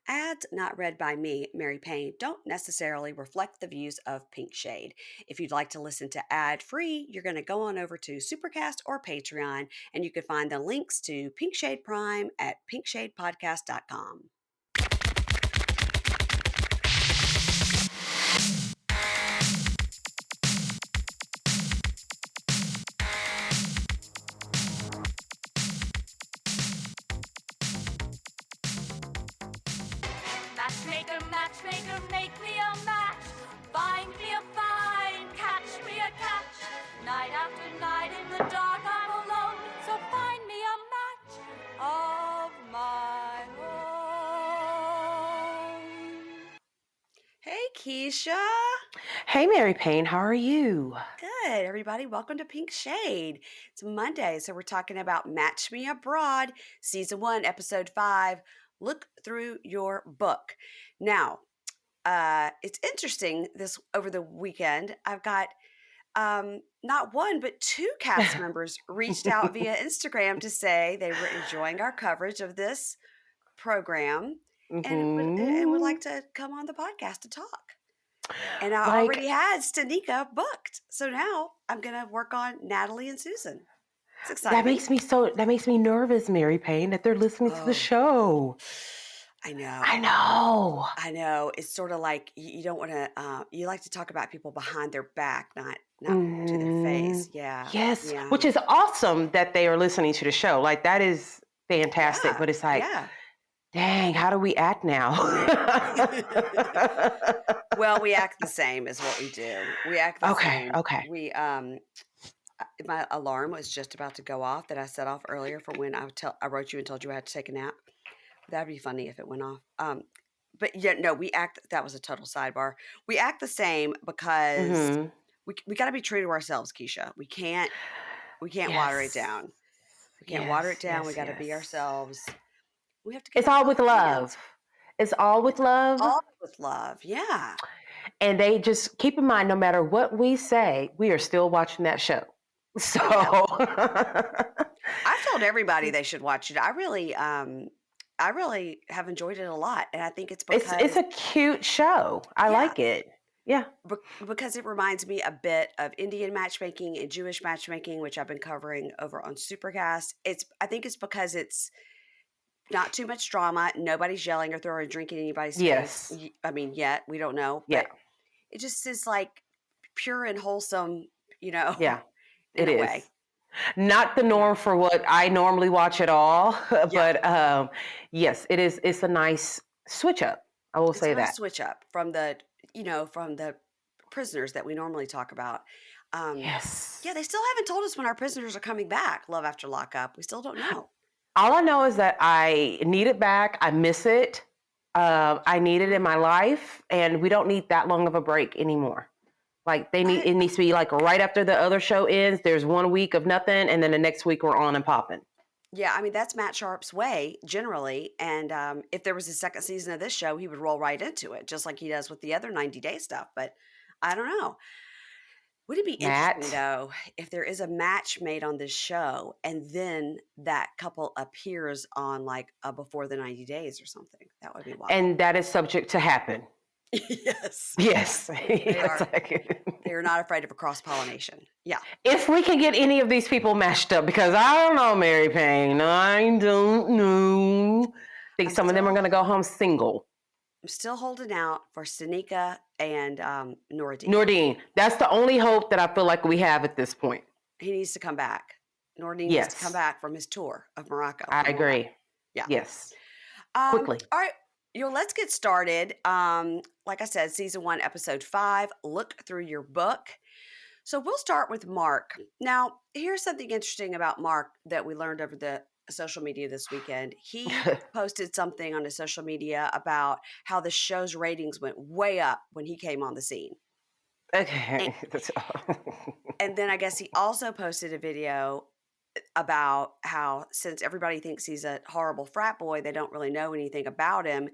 Ads not read by me, Mary Payne, don't necessarily reflect the views of Pink Shade. If you'd like to listen to ad free, you're going to go on over to Supercast or Patreon, and you can find the links to Pink Shade Prime at pinkshadepodcast.com. Matchmaker, matchmaker, make me a match. Find me a find, catch me a catch. Night after night in the dark I'm alone, so find me a match of my own. Hey, Keisha. Hey, Mary Payne, how are you? Good, everybody. Welcome to Pink Shade. It's Monday, so we're talking about Match Me Abroad, Season 1, Episode 5. Look through your book. Now, it's interesting this over the weekend. I've got not one, but two cast members reached out via Instagram to say they were enjoying our coverage of this program and would like to come on the podcast to talk. And I already had Stanika booked. So now I'm going to work on Nathaly and Susan. It's exciting. That makes me nervous, Mary Payne, that they're listening to the show. I know. I know. It's sort of like you don't want to, you like to talk about people behind their back, not to their face. Yeah. Yes. Yeah. Which is awesome that they are listening to the show. Like, that is fantastic. Yeah. But it's like, dang, how do we act now? Well, we act the same is what we do. We act the same. Okay. We, my alarm was just about to go off that I set off earlier for when I wrote you and told you I had to take a nap. That'd be funny if it went off. But yeah, no, that was a total sidebar. We act the same because we got to be true to ourselves, Keisha. We can't water it down. We can't water it down. We got to be ourselves. We have to. It's all with love. It's all with love. All with love. Yeah. And they just keep in mind, no matter what we say, we are still watching that show. So I've told everybody they should watch it. I really have enjoyed it a lot, and I think it's because it's a cute show. I like it. Yeah, because it reminds me a bit of Indian matchmaking and Jewish matchmaking, which I've been covering over on Supercast. I think it's because it's not too much drama. Nobody's yelling or throwing a drink in anybody's face. I mean, yet we don't know. But it just is like pure and wholesome, Yeah, it is. Way. Not the norm for what I normally watch at all, but yes, it is. It's a nice switch up. I will say that switch up from the prisoners that we normally talk about. Yes. Yeah, they still haven't told us when our prisoners are coming back. Love After Lockup. We still don't know. All I know is that I need it back. I miss it. I need it in my life, and we don't need that long of a break anymore. Like it needs to be like right after the other show ends. There's 1 week of nothing, and then the next week we're on and popping. Yeah, I mean that's Matt Sharp's way generally, and if there was a second season of this show, he would roll right into it, just like he does with the other 90-day stuff. But I don't know. Would it be interesting though if there is a match made on this show, and then that couple appears on like Before the 90 Days or something? That would be wild. And that is subject to happen. Yes. They are not afraid of a cross-pollination. Yeah. If we can get any of these people matched up, because I don't know, Mary Payne. I don't know. I think some of them are going to go home single. I'm still holding out for Stanika and Noordine. Noordine. That's the only hope that I feel like we have at this point. He needs to come back. Noordine needs to come back from his tour of Morocco. I agree. Yeah. Yes. Quickly. All right. Let's get started. Like I said, Season 1, Episode 5, Look Through Your Book. So we'll start with Mark. Now, here's something interesting about Mark that we learned over the social media this weekend. He posted something on his social media about how the show's ratings went way up when he came on the scene. Okay. And then I guess he also posted a video about how since everybody thinks he's a horrible frat boy, they don't really know anything about him.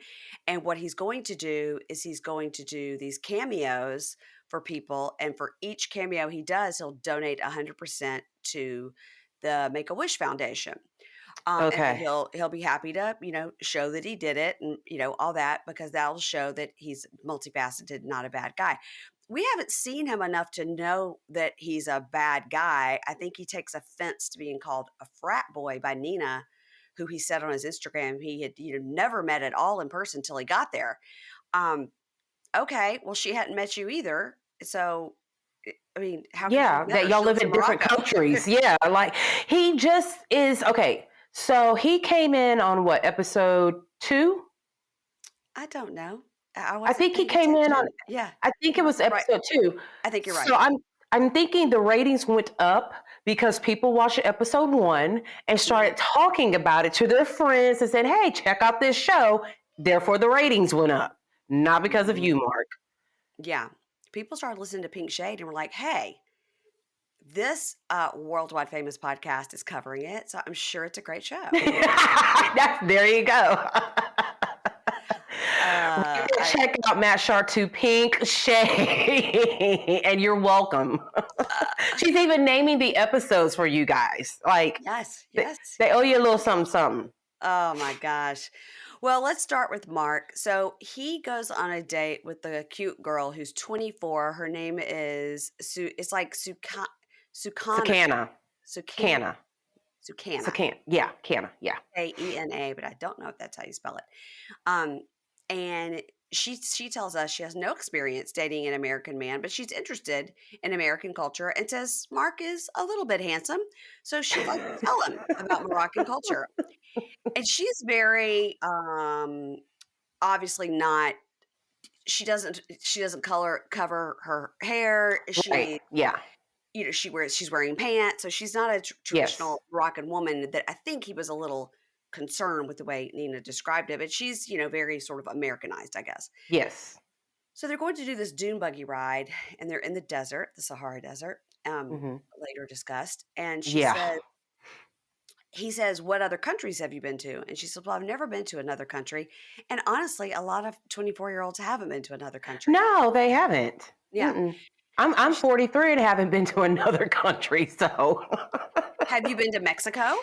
And what he's going to do is he's going to do these cameos for people. And for each cameo he does, he'll donate 100% to the Make-A-Wish Foundation. And then Okay. he'll be happy to, show that he did it and, all that because that'll show that he's multifaceted, not a bad guy. We haven't seen him enough to know that he's a bad guy. I think he takes offense to being called a frat boy by Nina, who he said on his Instagram he had, never met at all in person till he got there. Um, okay, well, she hadn't met you either. So, I mean, how could you have Yeah, met that her? y'all She live lives in in different Morocco. countries. Yeah, like he just is okay. So he came in on what, episode 2? I don't know. I I wasn't think he paying came in on attention. Yeah, I think you it might was be right. episode 2. I think you're right. So I'm thinking the ratings went up because people watched episode 1 and Mhm. started talking about it to their friends and said, "Hey, check out this show." Therefore the ratings went up. Not because of Mhm. you, Mark. Yeah. People started listening to Pink Shade and were like, hey, this worldwide famous podcast is covering it. So I'm sure it's a great show. There you go. I Check out Matt Sharp to Pink Shade, and you're welcome. She's even naming the episodes for you guys. Like Yes, they, yes. they owe you a little something, something. Oh my gosh. Well, let's start with Mark. So he goes on a date with the cute girl who's 24. Her name is it's like Sukana, Sakana, Sukan, Canna, Sukana, Sakan. Yeah, Canna. Yeah. Aena, but I don't know if that's how you spell it. Um, and she tells us she has no experience dating an American man, but she's interested in American culture and says Mark is a little bit handsome, so she'd like to tell him about Moroccan culture. And she's very obviously not. She doesn't cover her hair. Right. Yeah. She's wearing pants, so she's not a Yes. traditional Moroccan woman. That I think he was a little concerned with the way Nina described it, but she's very sort of Americanized, I guess. Yes. So they're going to do this dune buggy ride, and they're in the desert, the Sahara Desert, Hmm. later discussed. And Yeah. he says, "What other countries have you been to?" And she says, "Well, I've never been to another country." And honestly, a lot of 24-year-olds haven't been to another country. No, they haven't. Yeah. Mm-mm. I'm Sh- 43 and haven't been to another country, so Have you been to Mexico?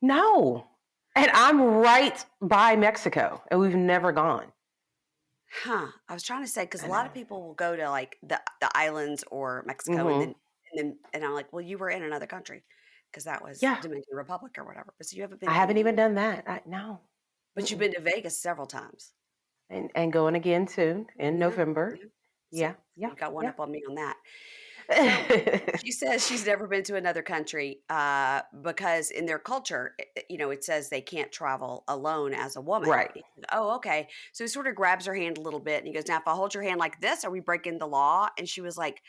no. And I'm right by Mexico, and we've never gone. Huh. I was trying to say because a I lot know. of people will go to like the islands or Mexico, and Hmm. then I'm like, well, you were in another country because that was Yeah, Dominican Republic or whatever. But so you haven't I been haven't anywhere, even done that. No. but you've Mm-mm. been to Vegas several times. And going again soon in Yeah. Yeah. November. See, Yeah, yeah, you got one yeah. up on me on that. So she says she's never been to another country because in their culture, it says they can't travel alone as a woman. Right. He said, oh, okay. So he sort of grabs her hand a little bit and he goes, now, if I hold your hand like this, are we breaking the law? And she was like,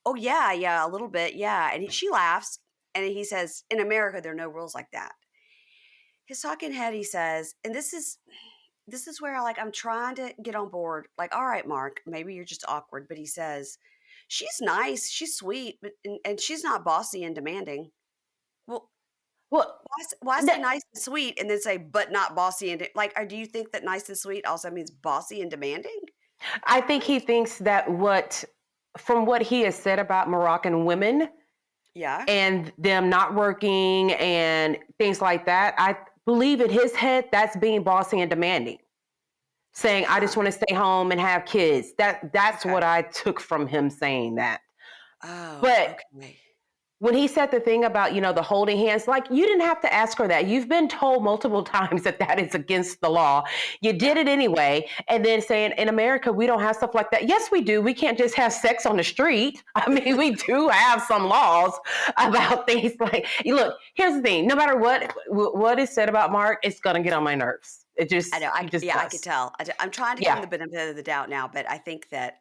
oh, yeah, yeah, a little bit. Yeah. And she laughs and he says, in America, there are no rules like that. His talking head, he says, and this is where I'm trying to get on board. Like, all right, Mark, maybe you're just awkward, but he says, she's nice, she's sweet, but and she's not bossy and demanding. Well, Well, why say th- nice and sweet and then say but not bossy and or do you think that nice and sweet also means bossy and demanding? I think he thinks that from what he has said about Moroccan women Yeah. and them not working and things like that, I believe in his head that's being bossy and demanding. Saying, I Huh. just want to stay home and have kids. That's Okay. what I took from him saying that. Oh, But okay. when he said the thing about, the holding hands, like you didn't have to ask her that. You've been told multiple times that that is against the law. You Yeah. did it anyway. And then saying in America, we don't have stuff like that. Yes, we do. We can't just have sex on the street. I mean, we do have some laws about things like, look, here's the thing. No matter what is said about Mark, it's going to get on my nerves. I know. He just Yeah, I could does. tell. I'm trying to give him Yeah. the benefit of the doubt now, but I think that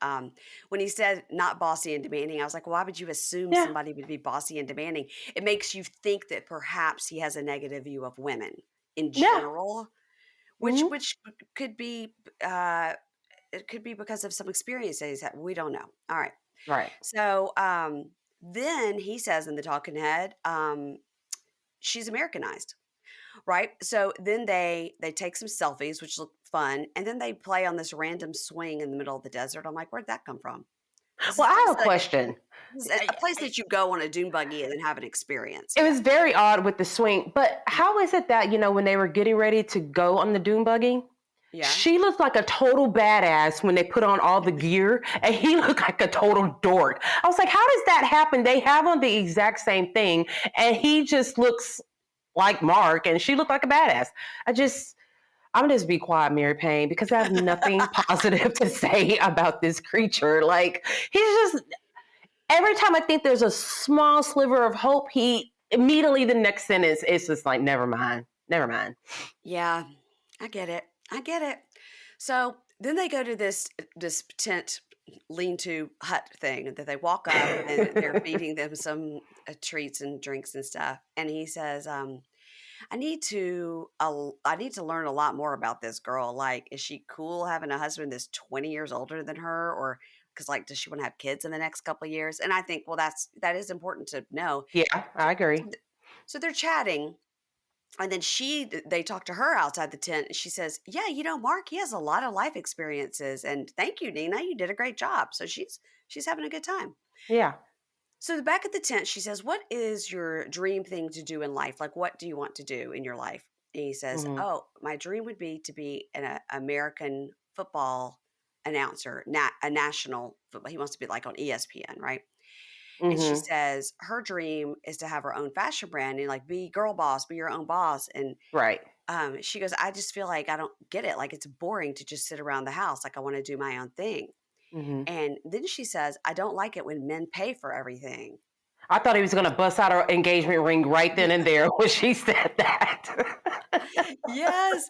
when he said not bossy and demanding, I was like, why would you assume Yeah. somebody would be bossy and demanding? It makes you think that perhaps he has a negative view of women in Yeah. general, which Hmm. which could be uh, it could be because of some experience that he's had. We don't know. All right. Right. So then he says in the talking head, she's Americanized. Right? So then they take some selfies, which look fun, and then they play on this random swing in the middle of the desert. I'm like, where'd that come from? Well, I This is have a question. a place that you go on a dune buggy and then have an experience. It Yeah. was very odd with the swing, but how is it that, when they were getting ready to go on the dune buggy, Yeah. she looked like a total badass when they put on all the gear, and he looked like a total dork. I was like, how does that happen? They have on the exact same thing, and he just looks like Mark, and she looked like a badass. I'm gonna just be quiet, Mary Payne, because I have nothing positive to say about this creature. Like, he's just, every time I think there's a small sliver of hope, he immediately, the next sentence, it's just like, never mind, never mind. Yeah. I get it. I get it. So then they go to this tent lean-to hut thing that they walk up and they're feeding them some treats and drinks and stuff. And he says, I need to learn a lot more about this girl. Like, is she cool having a husband that's 20 years older than her, or because like, does she want to have kids in the next couple of years? And I think, well, that is important to know. Yeah, I agree. So they're chatting, and then they talk to her outside the tent, and she says, "Yeah, Mark, he has a lot of life experiences, and thank you, Nina, you did a great job." So she's having a good time. Yeah. So back at the tent, she says, "What is your dream thing to do in life? Like, what do you want to do in your life?" And he says, Hmm. "Oh, my dream would be to be an American football announcer, a national football. He wants to be like on ESPN, right?" And she Hmm. says her dream is to have her own fashion brand and like be girl boss, be your own boss. And Right. she goes, "I just feel like I don't get it. Like, it's boring to just sit around the house. Like, I want to do my own thing." Hmm. And then she says, "I don't like it when men pay for everything." I thought he was gonna bust out her engagement ring right then and there when she said that. Yes.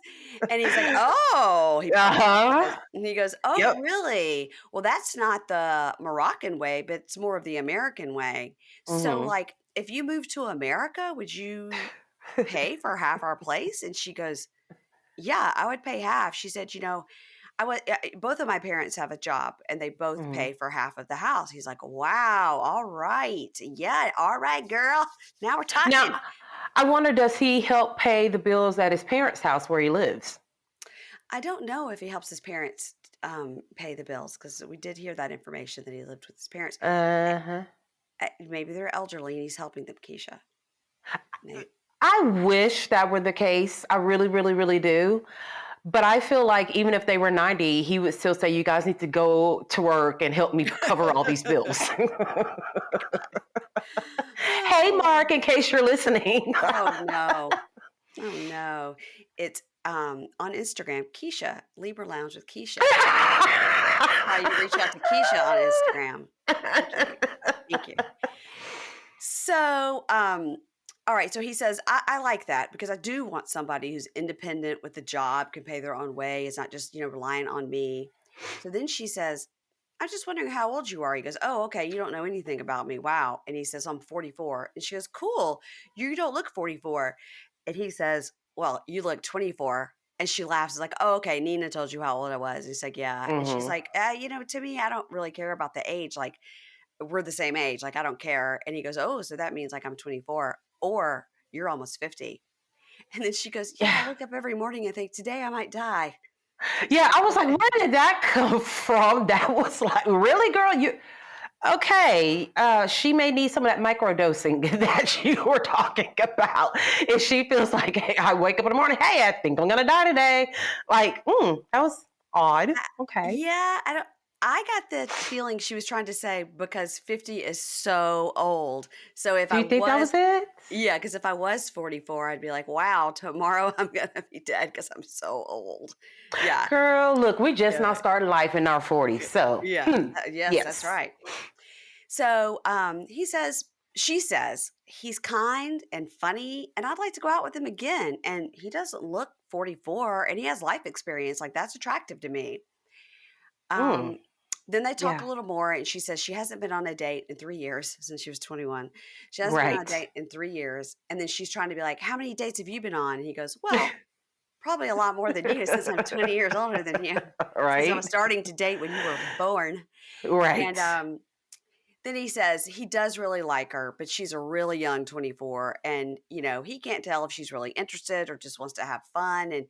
And he's like, "Oh," he Uh-huh. says, and he goes, "Oh, Yep. really? Well, that's not the Moroccan way, but it's more of the American way. So, Hmm. like, if you move to America, would you pay for half our place?" And she goes, "Yeah, I would pay half." She said, I would, both of my parents have a job and they both Hmm. pay for half of the house." He's like, "Wow, all right. Yeah, all right, girl. Now we're talking." Now, I wonder, does he help pay the bills at his parents' house where he lives? I don't know if he helps his parents pay the bills because we did hear that information that he lived with his parents. Uh-huh. Maybe they're elderly and he's helping them, Keisha. Maybe. I wish that were the case. I really, really, really do. But I feel like even if they were 90, he would still say, you guys need to go to work and help me cover all these bills. Hey, Oh, Mark, in case you're listening. oh no. Oh no. It's on Instagram, Keisha, Libra Lounge with Keisha. How you reach out to Keisha on Instagram. Thank you. Thank you. So, all right. So he says, I like that because I do want somebody who's independent with a job, can pay their own way, is not just, relying on me. So then she says, "I'm just wondering how old you are." He goes, "Oh, okay. You don't know anything about me. Wow." And he says, "I'm 44." And she goes, "Cool. You don't look 44." And he says, "Well, you look 24." And she laughs. It's like, "Oh, okay. Nina told you how old I was." And he's like, "Yeah." And she's Hmm. like, to me, I don't really care about the age. Like, we're the same age. Like, I don't care." And he goes, "Oh, so that means like I'm 24 or you're almost 50." And then she goes, "Yeah, I Yeah. wake up every morning and think today I might die." It's Yeah. like, I was like, okay. where did that come from? That was like, really, girl? Okay, she may need some of that microdosing that you were talking about. If she feels like, hey, I wake up in the morning, hey, I think I'm gonna die today. Like, that was odd. I, Okay. yeah, I got the feeling she was trying to say because 50 is so old. So if Do I you think that was was, it? yeah, because if I was 44, I'd be like, wow, tomorrow I'm going to be dead because I'm so old. Yeah. Girl, look, we just Yeah. now started life in our 40s. So, Yeah. Yes, that's yes. right. So she says, he's kind and funny, and I'd like to go out with him again. And he doesn't look 44 and he has life experience. Like, that's attractive to me. Mm, Um, then they talk a yeah, little more, and she says she hasn't been on a date in 3 years since she was 21. She hasn't been on a right. date in 3 years. And then she's trying to be like, "How many dates have you been on?" And he goes, "Well, probably a lot more than you since I'm 20 years older than you, since I was Right, starting to date when you were born." And right. then he says he does really like her, but she's a really young 24. And, he can't tell if she's really interested or just wants to have fun. And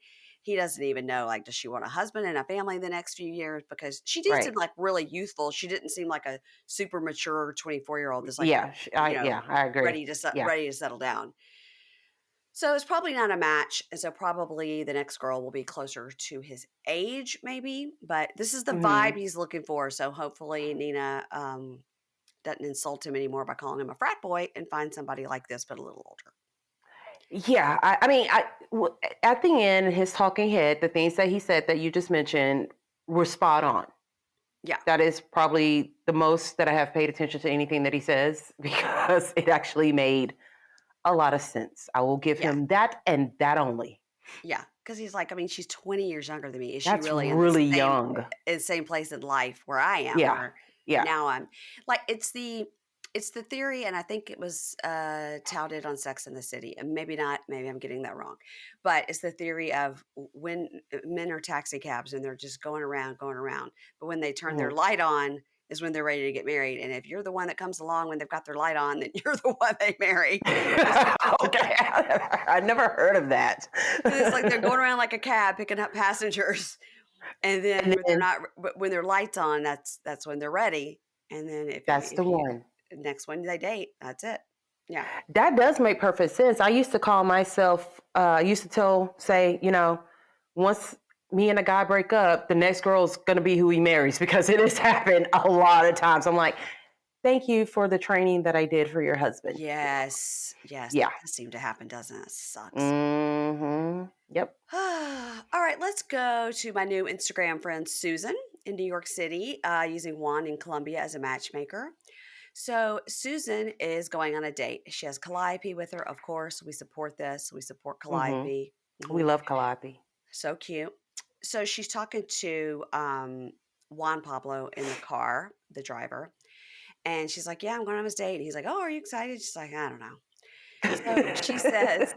he doesn't even know, like, does she want a husband and a family in the next few years? Because she did seem Right. like really youthful. She didn't seem like a super mature 24-year-old that's like, Yeah. Yeah, I agree. Yeah. ready to settle down. So it's probably not a match. And so probably the next girl will be closer to his age, maybe. But this is the vibe Mhm. he's looking for. So hopefully Nina doesn't insult him anymore by calling him a frat boy and find somebody like this, but a little older. Yeah, I mean, at the end, his talking head, the things that he said that you just mentioned were spot on. Yeah. That is probably the most that I have paid attention to anything that he says because it actually made a lot of sense. I will give Yeah. him that and that only. Yeah. Because he's like, I mean, she's 20 years younger than me. Is she That's really in the really young. same place in life where I am, Yeah. where Yeah. now I'm like, it's the theory, and I think it was touted on Sex in the City, and maybe not, maybe I'm getting that wrong, but it's the theory of when men are taxi cabs and they're just going around, but when they turn their Mhm. light on is when they're ready to get married, and if you're the one that comes along when they've got their light on, then you're the one they marry. Okay. I never heard of that. It's like they're going around like a cab picking up passengers, and then And when they're then not, when their lights on, that's when they're ready. And then that's the if you one. next one they date, that's it. Yeah. That does make perfect sense. I used to call myself, I used to say, once me and a guy break up, the next girl's going to be who he marries because it has happened a lot of times. I'm like, thank you for the training that I did for your husband. Yes. Yes. That Yeah. does seem to happen, doesn't it? Sucks. Yep. All right. Let's go to my new Instagram friend, Susan, in New York City, using Juan in Colombia as a matchmaker. So Susan is going on a date. She has Calliope with her. Of course, we support this. We support hmm Calliope. We Mhm. love Calliope. So cute. So she's talking to Juan Pablo in the car, the driver, and she's like, "Yeah, I'm going on this date." And he's like, "Oh, are you excited?" She's like, "I don't know." So she says,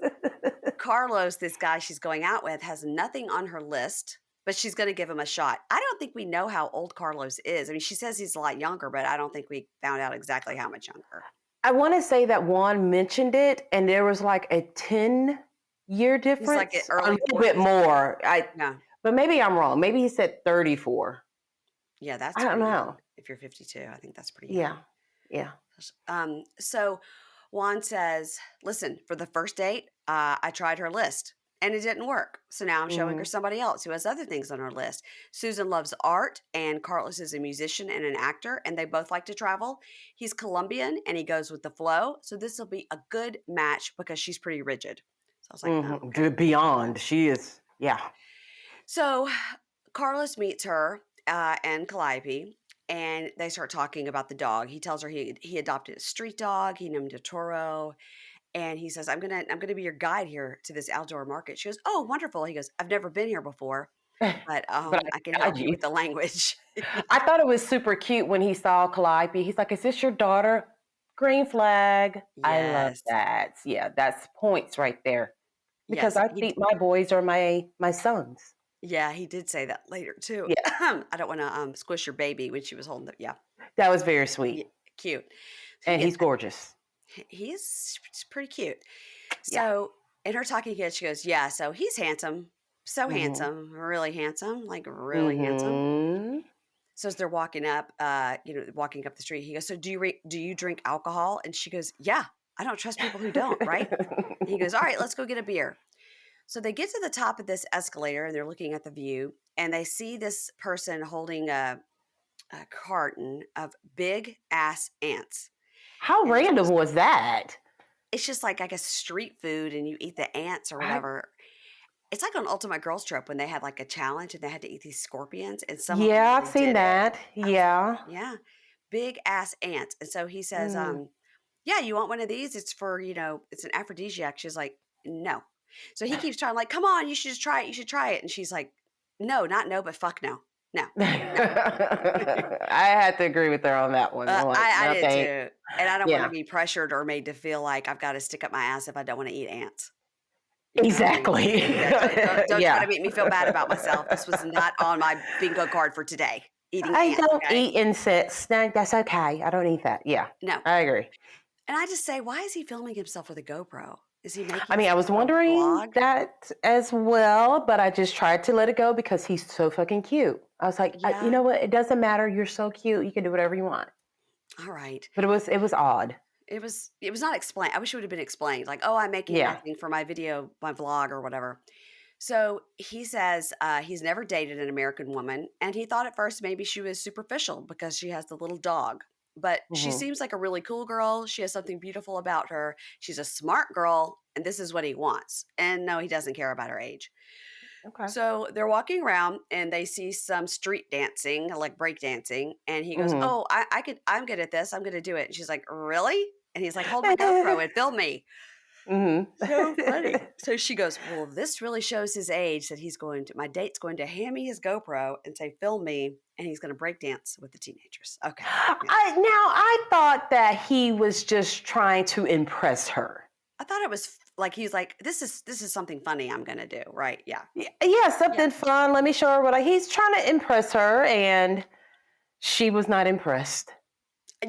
Carlos, this guy she's going out with, has nothing on her list, but she's going to give him a shot. I don't think we know how old Carlos is. I mean, she says he's a lot younger, but I don't think we found out exactly how much younger. I want to say that Juan mentioned it, and there was like a 10-year He's like difference, a early little bit 40s. more. Yeah. But maybe I'm wrong. Maybe he said 34. Yeah, I that's don't pretty young. know. If you're 52, I think that's pretty Yeah. young. Yeah. So Juan says, listen, for the first date, I tried her list and it didn't work. So now I'm showing her hmm somebody else who has other things on her list. Susan loves art, and Carlos is a musician and an actor, and they both like to travel. He's Colombian and he goes with the flow. So this will be a good match because she's pretty rigid. So I was like, oh, okay. Beyond. She is. Yeah. So Carlos meets her and Calliope, and they start talking about the dog. He tells her he adopted a street dog. He named it Toro, and he says, I'm gonna be your guide here to this outdoor market." She goes, "Oh, wonderful." He goes, "I've never been here before, but But I can I help got you you. with the language." I thought it was super cute when he saw Calliope. He's like, "Is this your daughter?" Green flag. I love Yes, that. Yeah, that's points right there. Because yes, I think my boys are my sons. yeah, he did say that later too. Yeah, I don't want to squish your baby when she was holding the yeah, that was very sweet. yeah, cute. So And yeah, he's gorgeous. he's pretty cute. Yeah. So in her talking head, she goes, "Yeah, so he's handsome, so Mm-hmm. really handsome, like really handsome." Mm-hmm. So as they're walking up, walking up the street, he goes, "So do you drink alcohol?" And she goes, "Yeah, I don't trust people who don't, right?" And he goes, "All right, let's go get a beer." So they get to the top of this escalator and they're looking at the view, and they see this person holding a carton of big ass ants. How And random was that? it's just like, I guess, street food, and you eat the ants or Right? whatever. It's like on Ultimate Girls Trip when they had like a challenge and they had to eat these scorpions, and some of them Yeah, I've really seen did it. that. I was like, Yeah. yeah, big ass ants. And so he says, Mm. yeah, you want one of these? It's for, it's an aphrodisiac. She's like, no. So he keeps trying, like, come on, you should just try it. You should try it. And she's like, no, not no, but fuck no. No, no. I had to agree with her on that one. I'm like, I no, did thanks. too. And I don't want to Yeah, be pressured or made to feel like I've got to stick up my ass if I don't want to eat ants. You know what I mean? exactly. Yeah, don't try to Yeah. make me feel bad about myself. This was not on my bingo card for today. Eating I ants, don't okay? eat insects. No, that's okay. I don't eat that. Yeah, No. I agree. And I just say, why is he filming himself with a GoPro? Is he I making mean, I some was sort of wondering vlog? that as well, but I just tried to let it go because he's so fucking cute. I was like, you Yeah. know what? It doesn't matter. You're so cute. You can do whatever you want. All right. But it was odd. It was not explained. I wish it would have been explained. Like, oh, I'm making Yeah. nothing for my video, my vlog or whatever. So he says he's never dated an American woman, and he thought at first maybe she was superficial because she has the little dog. But she Hmm. seems like a really cool girl. She has something beautiful about her. She's a smart girl, and this is what he wants. And no, he doesn't care about her age. Okay. So they're walking around and they see some street dancing, like break dancing. And he goes, Hmm. oh, I'm good at this. I'm going to do it. And she's like, really? And he's like, hold my GoPro and film me. Hmm. So funny. So she goes, well, this really shows his age that my date's going to hand me his GoPro and say, film me. And he's going to break dance with the teenagers. Okay. Yeah. I thought that he was just trying to impress her. I thought it was like, he's like, this is something funny I'm going to do. Right. Yeah. Yeah, Yeah. something fun. Let me show her he's trying to impress her, and she was not impressed.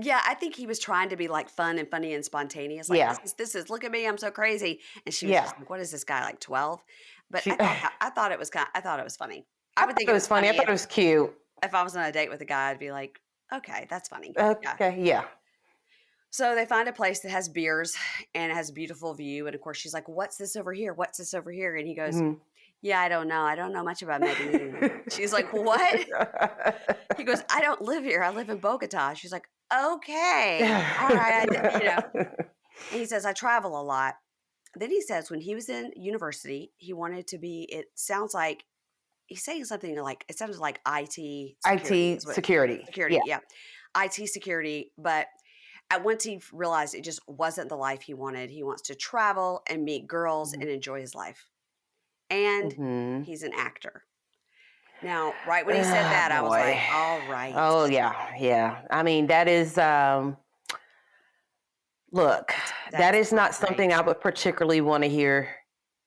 Yeah, I think he was trying to be like fun and funny and spontaneous. Like Yeah, this is look at me, I'm so crazy. And she was yeah. just like, what is this guy like 12? But She. I thought it was I thought it was funny. I I would thought think it it was was funny. I funny thought it was cute. if I was on a date with a guy. I'd be like, okay, that's funny. Yeah. Okay, yeah. So they find a place that has beers and it has a beautiful view. And of course, she's like, what's this over here? What's this over here? And he goes, Mhm. yeah, I don't know. I don't know much about Medellin. She's like, what? He goes, I don't live here. I live in Bogota. She's like, okay, all right. And he says, I travel a lot. Then he says when he was in university, he wanted to be, it sounds like he's saying something like, it sounds like IT security. IT security. Yeah. Security, yeah. IT security. But once he realized it just wasn't the life he wanted, he wants to travel and meet girls and enjoy his life. And Mm-hmm. he's an actor. Now, right when he said Oh that, I was boy. like, all right. Oh yeah, yeah. I mean, that is look, that That's is not not something great. I would particularly want to hear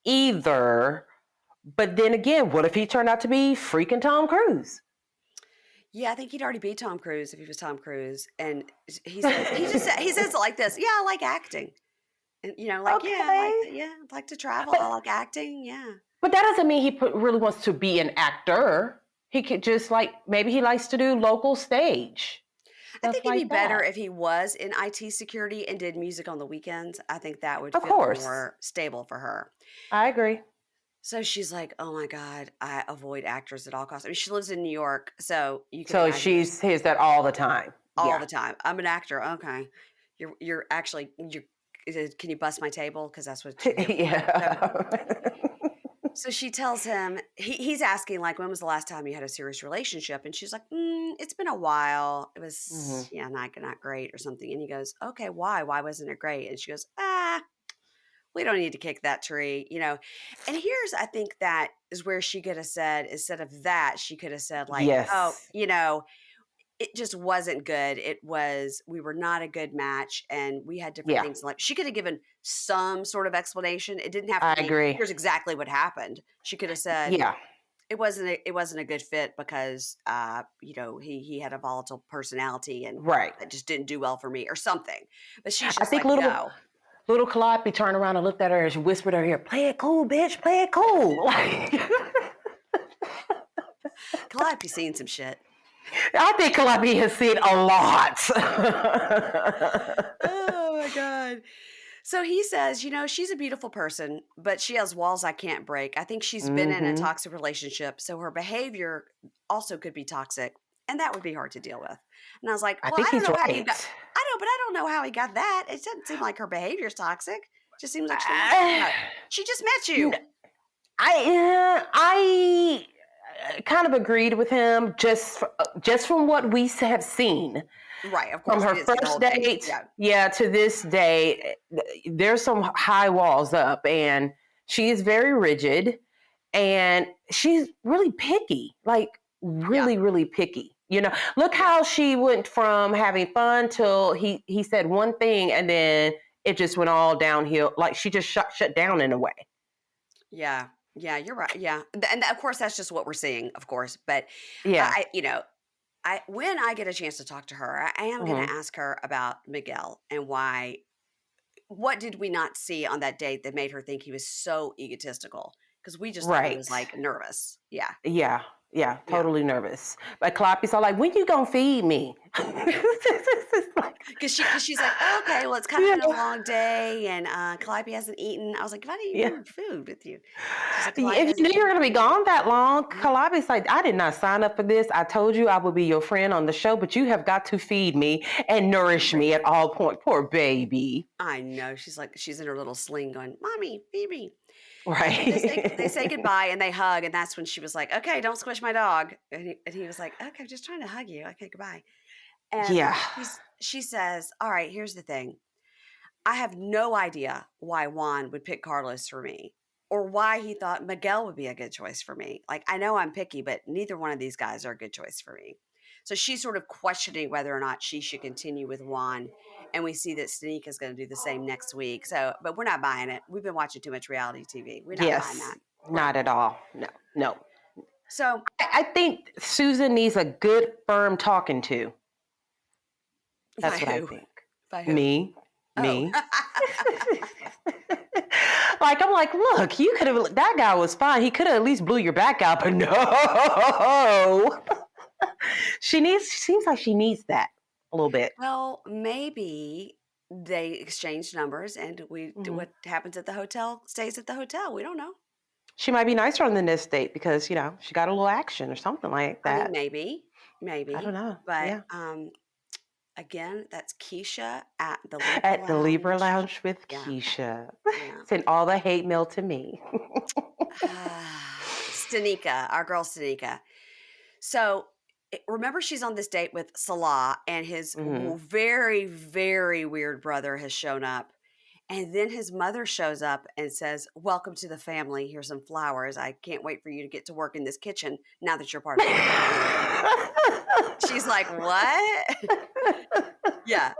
either. But then again, what if he turned out to be freaking Tom Cruise? Yeah, I think he'd already be Tom Cruise if he was Tom Cruise. And he says it like this. Yeah, I like acting. And like, yeah, Okay. I'd like to travel. I But like acting. Yeah. but that doesn't mean he really wants to be an actor. He could just maybe he likes to do local stage I stuff think it'd be like better that. if he was in IT security and did music on the weekends. I think that would Of feel course, more stable for her. I agree. So she's like, "Oh my god, I avoid actors at all costs." I mean, she lives in New York, so you can So imagine she's hears that all the time. all Yeah. the time. I'm an actor. Okay. You're actually can you bust my table because that's what you do. So Yeah. so she tells him he's asking like when was the last time you had a serious relationship, and she's like, it's been a while. It Hmm. was not great or something. And he goes, okay, why wasn't it great? And she goes, we don't need to kick that tree. And here's, I think that is where she could have said, instead of that, she could have said like, oh, Yes. it just wasn't good. We were not a good match and we had different Yeah, things. Like she could have given some sort of explanation. It didn't have to I be, agree. here's exactly what happened. She could have said Yeah. it wasn't a good fit because, he had a volatile personality and Right. that just didn't do well for me or something. But she's I just think like, little no. little Calliope turned around and looked at her and she whispered in her ear, "Play it cool, bitch. Play it cool." Calliope's seen some shit. I think Calliope has seen a lot. Oh my God. So he says, she's a beautiful person, but she has walls I can't break. I think she's been in a Hmm. toxic relationship, so her behavior also could be toxic, and that would be hard to deal with. And I was like, I well, think I don't he's know how you got, right. I know, but I don't know how he got that. It doesn't seem like her behavior's toxic. It just seems like she wants, I, she just met you. I kind of agreed with him just from what we have seen Right. Of from course. We her didn't see the first whole thing. date, Yeah. yeah, to this day. There's some high walls up, and she is very rigid, and she's really picky, like Yeah. really, really picky. Look Yeah. how she went from having fun till he said one thing, and then it just went all downhill. Like she just shut down in a way. Yeah. Yeah. You're right. Yeah. And of course, that's just what we're seeing, of course. But Yeah. when I get a chance to talk to her, I am going Hmm. to ask her about Miguel and why what did we not see on that date that made her think he was so egotistical? Because we just thought he was Right. like nervous. Yeah. Yeah. Yeah. Yeah. Totally nervous. But Kalopy's all like, when you gonna feed me? Because she's like, oh, okay, well, it's kind of Yeah. been a long day, and Calliope hasn't eaten. I was like, why didn't you Yeah. bring food with you? She's like, Calliope If you hasn't knew you were eaten. going to be gone that long, Mhm. Kalopy's like, I did not sign up for this. I told you I would be your friend on the show, but you have got to feed me and nourish me at all points. Poor baby. I know. She's like, she's in her little sling going, Mommy, feed me. And so they say Right. goodbye and they hug, and that's when she was like, okay, don't squish my dog. And he was like, okay, I'm just trying to hug you. Okay, goodbye. And Yeah. she says, all right, here's the thing. I have no idea why Juan would pick Carlos for me or why he thought Miguel would be a good choice for me. Like, I know I'm picky, but neither one of these guys are a good choice for me. So she's sort of questioning whether or not she should continue with Juan. And we see that Stanika is going to do the same next week. So, but we're not buying it. We've been watching too much reality TV. We're not buying Yes. that. We're not Not at buying all. No. No. it. So, I think Susan needs a good, firm talking to. by That's what I who? think. By who? Me. Oh, Me. Like, I'm like, look, you could have, that guy was fine. He could have at least blew your back out, but no. Seems like she needs that a little bit. well, maybe they exchange numbers and we do Hmm. what happens at the hotel stays at the hotel. We don't know. She might be nicer on the this date because, she got a little action or something like I mean, that. I don't maybe, know. but Yeah. again, that's Keisha at the Libra At the Libra Lounge. Lounge with Yeah, Keisha. yeah. Send all the hate mail to me. Stanika, our girl Stanika. So remember, she's on this date with Salah, and his Hmm. very, very weird brother has shown up. And then his mother shows up and says, welcome to the family. Here's some flowers. I can't wait for you to get to work in this kitchen now that you're part of the family. She's like, what? Yeah.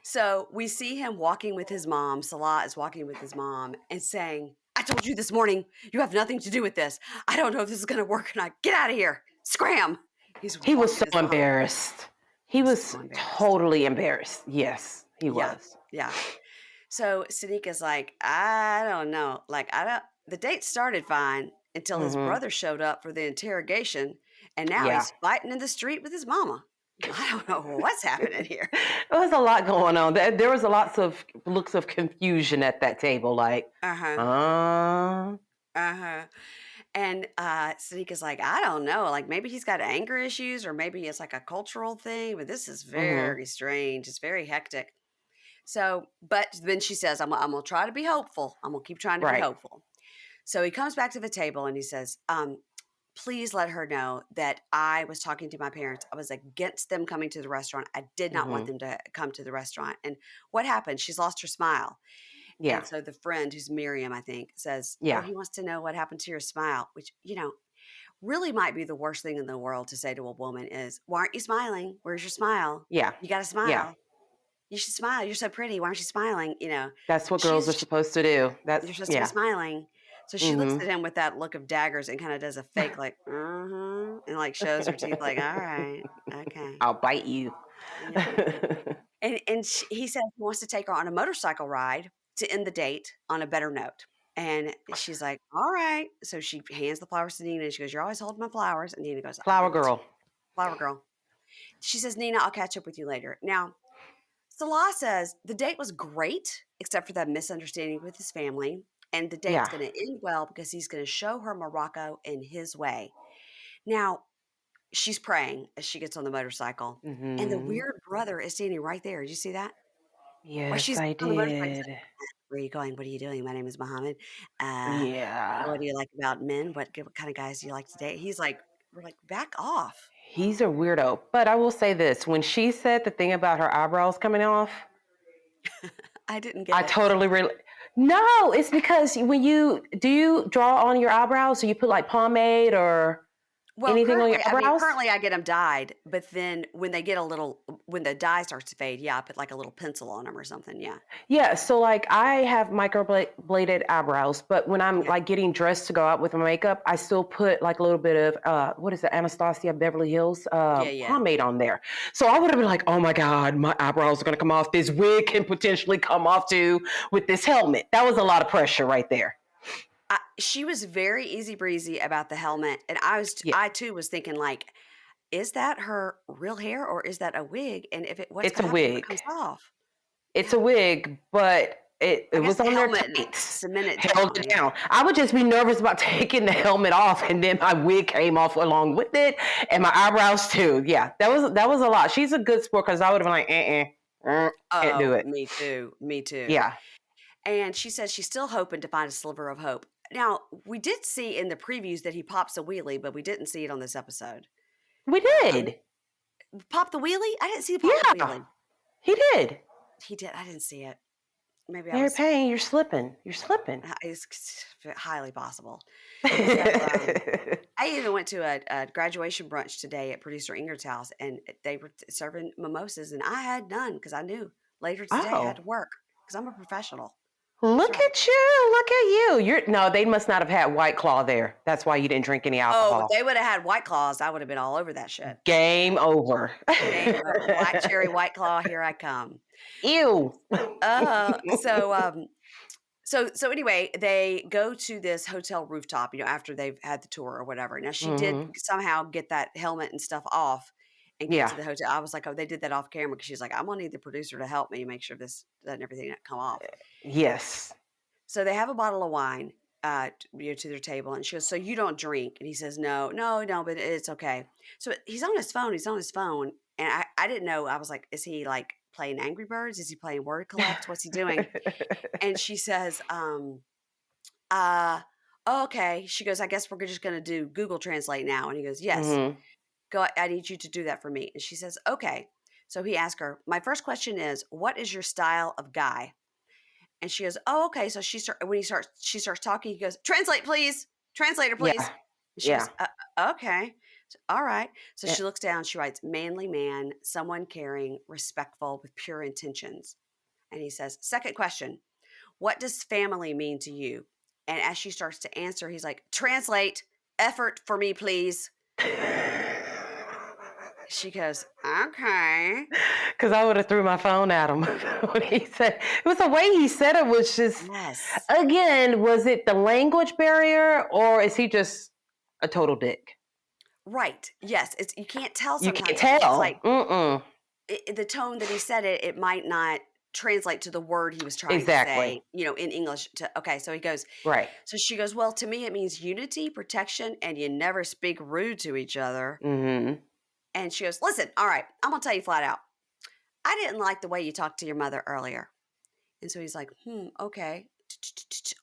So we see him walking with his mom. Salah is walking with his mom and saying, I told you this morning, you have nothing to do with this. I don't know if this is going to work or not. Get out of here. Scram. He's He was walking so his mom. embarrassed. He He was was so embarrassed. totally embarrassed. Yes, he Yeah. was. Yeah. So Sanika's like, I don't know. Like, the date started fine until his Hmm. brother showed up for the interrogation. And now Yeah. he's fighting in the street with his mama. I don't know what's happening here. There was a lot going on. There was a lots of looks of confusion at that table. Like, Uh-huh. uh, Uh-huh. And Sanika's like, I don't know. Like maybe he's got anger issues or maybe it's like a cultural thing, but this is hmm very strange. It's very hectic. So, but then she says, I'm gonna try to be hopeful. I'm gonna keep trying to be right. hopeful. So he comes back to the table and he says, please let her know that I was talking to my parents. I was against them coming to the restaurant. I did not want Hmm. them to come to the restaurant. And what happened? She's lost her smile. Yeah. And so the friend, who's Miriam, I think, says, oh, Yeah. he wants to know what happened to your smile, which, really might be the worst thing in the world to say to a woman is, why aren't you smiling? Where's your smile? Yeah. You got to Yeah. smile. You should smile. You're so pretty. Why aren't you smiling? That's what girls are She's supposed to do. You're That's supposed to be yeah. smiling. So she looks Hmm. at him with that look of daggers and kind of does a fake like, and like shows her teeth like, all right, okay, I'll bite you. yeah. And he says he wants to take her on a motorcycle ride to end the date on a better note. And she's like, all right. So she hands the flowers to Nina and she goes, you're always holding my flowers. And Nina goes, I Flower will too. girl. Flower girl. She says, Nina, I'll catch up with you later. Now, Salah says the date was great, except for that misunderstanding with his family. And the date's Yeah. going to end well because he's going to show her Morocco in his way. Now, she's praying as she gets on the motorcycle. And the Hmm. weird brother is standing right there. Did you see that? While Yes, she's I on the motorcycle, he's did. like, where are you going? What are you doing? My name is Mohammed. Uh, Yeah. what do you like about men? What kind of guys do you like to date? He's like, we're like, back off. He's a weirdo. But I will say this: when she said the thing about her eyebrows coming off, I didn't get I it. totally really. No, it's because when you draw on your eyebrows, so you put like pomade or Well, Anything on your eyebrows? currently I get them dyed, but then when they get when the dye starts to fade, yeah, I put like a little pencil on them or something. Yeah. Yeah, so like I have microbladed eyebrows, but when I'm Okay. like getting dressed to go out with my makeup, I still put like a little bit of what is it, Anastasia Beverly Hills Yeah. Yeah. pomade on there. So I would have been like, oh my God, my eyebrows are gonna come off. This wig can potentially come off too with this helmet. That was a lot of pressure right there. She was very easy breezy about the helmet, and Yeah, I too was thinking like, is that her real hair or is that a wig? And if what's it's going a to happen if it wig. comes off? It's a wig, but it I guess was the on there helmet tight. cement it Held down. it Yeah. down. I would just be nervous about taking the helmet off, and then my wig came off along with it, and my eyebrows too. Yeah, that was a lot. She's a good sport because I would have been like, can't do Oh, it. me too. Me too. Yeah, And she says she's still hoping to find a sliver of hope. Now, we did see in the previews that he pops a wheelie, but we didn't see it on this episode. we I mean, did. pop the wheelie? I didn't see him pop the Yeah, wheelie. he did. He did. I didn't see it. Maybe I Mary was. Payne, you're slipping. You're slipping. It's highly possible. So I even went to a graduation brunch today at producer Ingrid's house, and they were serving mimosas, and I had none because I knew later today I had Oh, to work because I'm a professional. That's look right. at you! Look at you! You're no. They must not have had White Claw there. That's why you didn't drink any Oh, if alcohol. they would have had White Claws, I would have been all over that shit. Game over. Game black cherry White Claw, here I come. Ew. Uh, so um, so anyway, they go to this hotel rooftop, after they've had the tour or whatever. Now she did Hmm. somehow get that helmet and stuff off and get Yeah. to the hotel. I was like, oh, they did that off camera because she's like, I'm gonna need the producer to help me make sure this and everything that come off. Yes. So they have a bottle of wine to their table, and she goes, so you don't drink? And he says, no, no, no, but it's okay. So he's on his phone. He's on his phone, and I didn't know. I was like, is he like playing Angry Birds? Is he playing Word Collect? What's he doing? And she says, oh, okay. She goes, I guess we're just going to do Google Translate now. And he goes, yes, Hmm. go. I need you to do that for me. And she says, okay. So he asked her, my first question is, what is your style of guy? And she goes, oh, okay. So she starts talking. He goes, translate, please. Translator, Yeah. please. And she Yeah. goes, okay. So, all right. So Yeah. she looks down. She writes, manly man, someone caring, respectful, with pure intentions. And he says, second question, what does family mean to you? And as she starts to answer, he's like, translate, effort for me, please. She goes, okay. Because I would have threw my phone at him when he said it was the way he said it was just Yes. again, was it the language barrier or is he just a total dick? Right. Yes. You can't tell You can't sometimes because it's tell. like Mm-mm. the tone that he said it might not translate to the word he was trying to Exactly. say, in English. Okay. So he goes, Right. so she goes, well, to me, it means unity, protection, and you never speak rude to each other. Mm-hmm. And she goes, listen, all right, I'm going to tell you flat out. I didn't like the way you talked to your mother earlier. And so he's like, okay,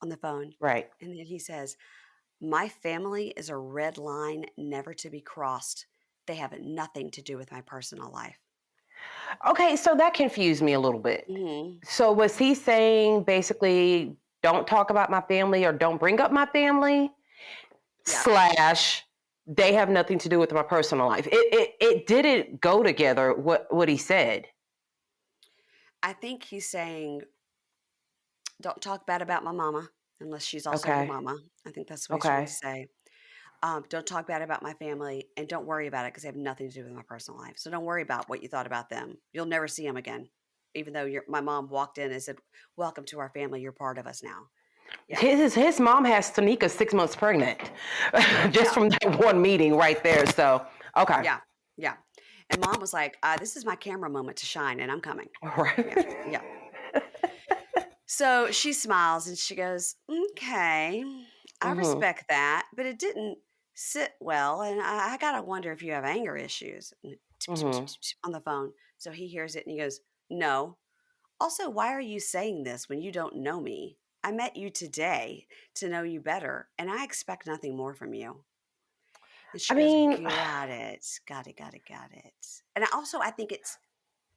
on the phone. Right. And then he says, my family is a red line never to be crossed. They have nothing to do with my personal life. Okay, so that confused me a little bit. Hmm. So was he saying basically don't talk about my family or don't bring up my family? Yeah. Slash they have nothing to do with my personal life. It didn't go together what he said. I think he's saying, don't talk bad about my mama unless she's also your Okay. mama. I think that's what he's trying to Okay. say. Don't talk bad about my family and don't worry about it because they have nothing to do with my personal life. So don't worry about what you thought about them. You'll never see them again. Even though my mom walked in and said, welcome to our family. You're part of us now. Yeah. His mom has Stanika 6 months pregnant. Just Yeah. from that one meeting right there. So okay. Yeah. Yeah. And mom was like, this is my camera moment to shine and I'm coming. Yeah. Right. Yeah. So she smiles and she goes, okay, I Mm-hmm. respect that, but it didn't sit well. And I got to wonder if you have anger issues Mm-hmm. on the phone. So he hears it and he goes, no. Also, why are you saying this when you don't know me? I met you today to know you better, and I expect nothing more from you. And I she goes, mean, got it, got it, got it, got it. And I think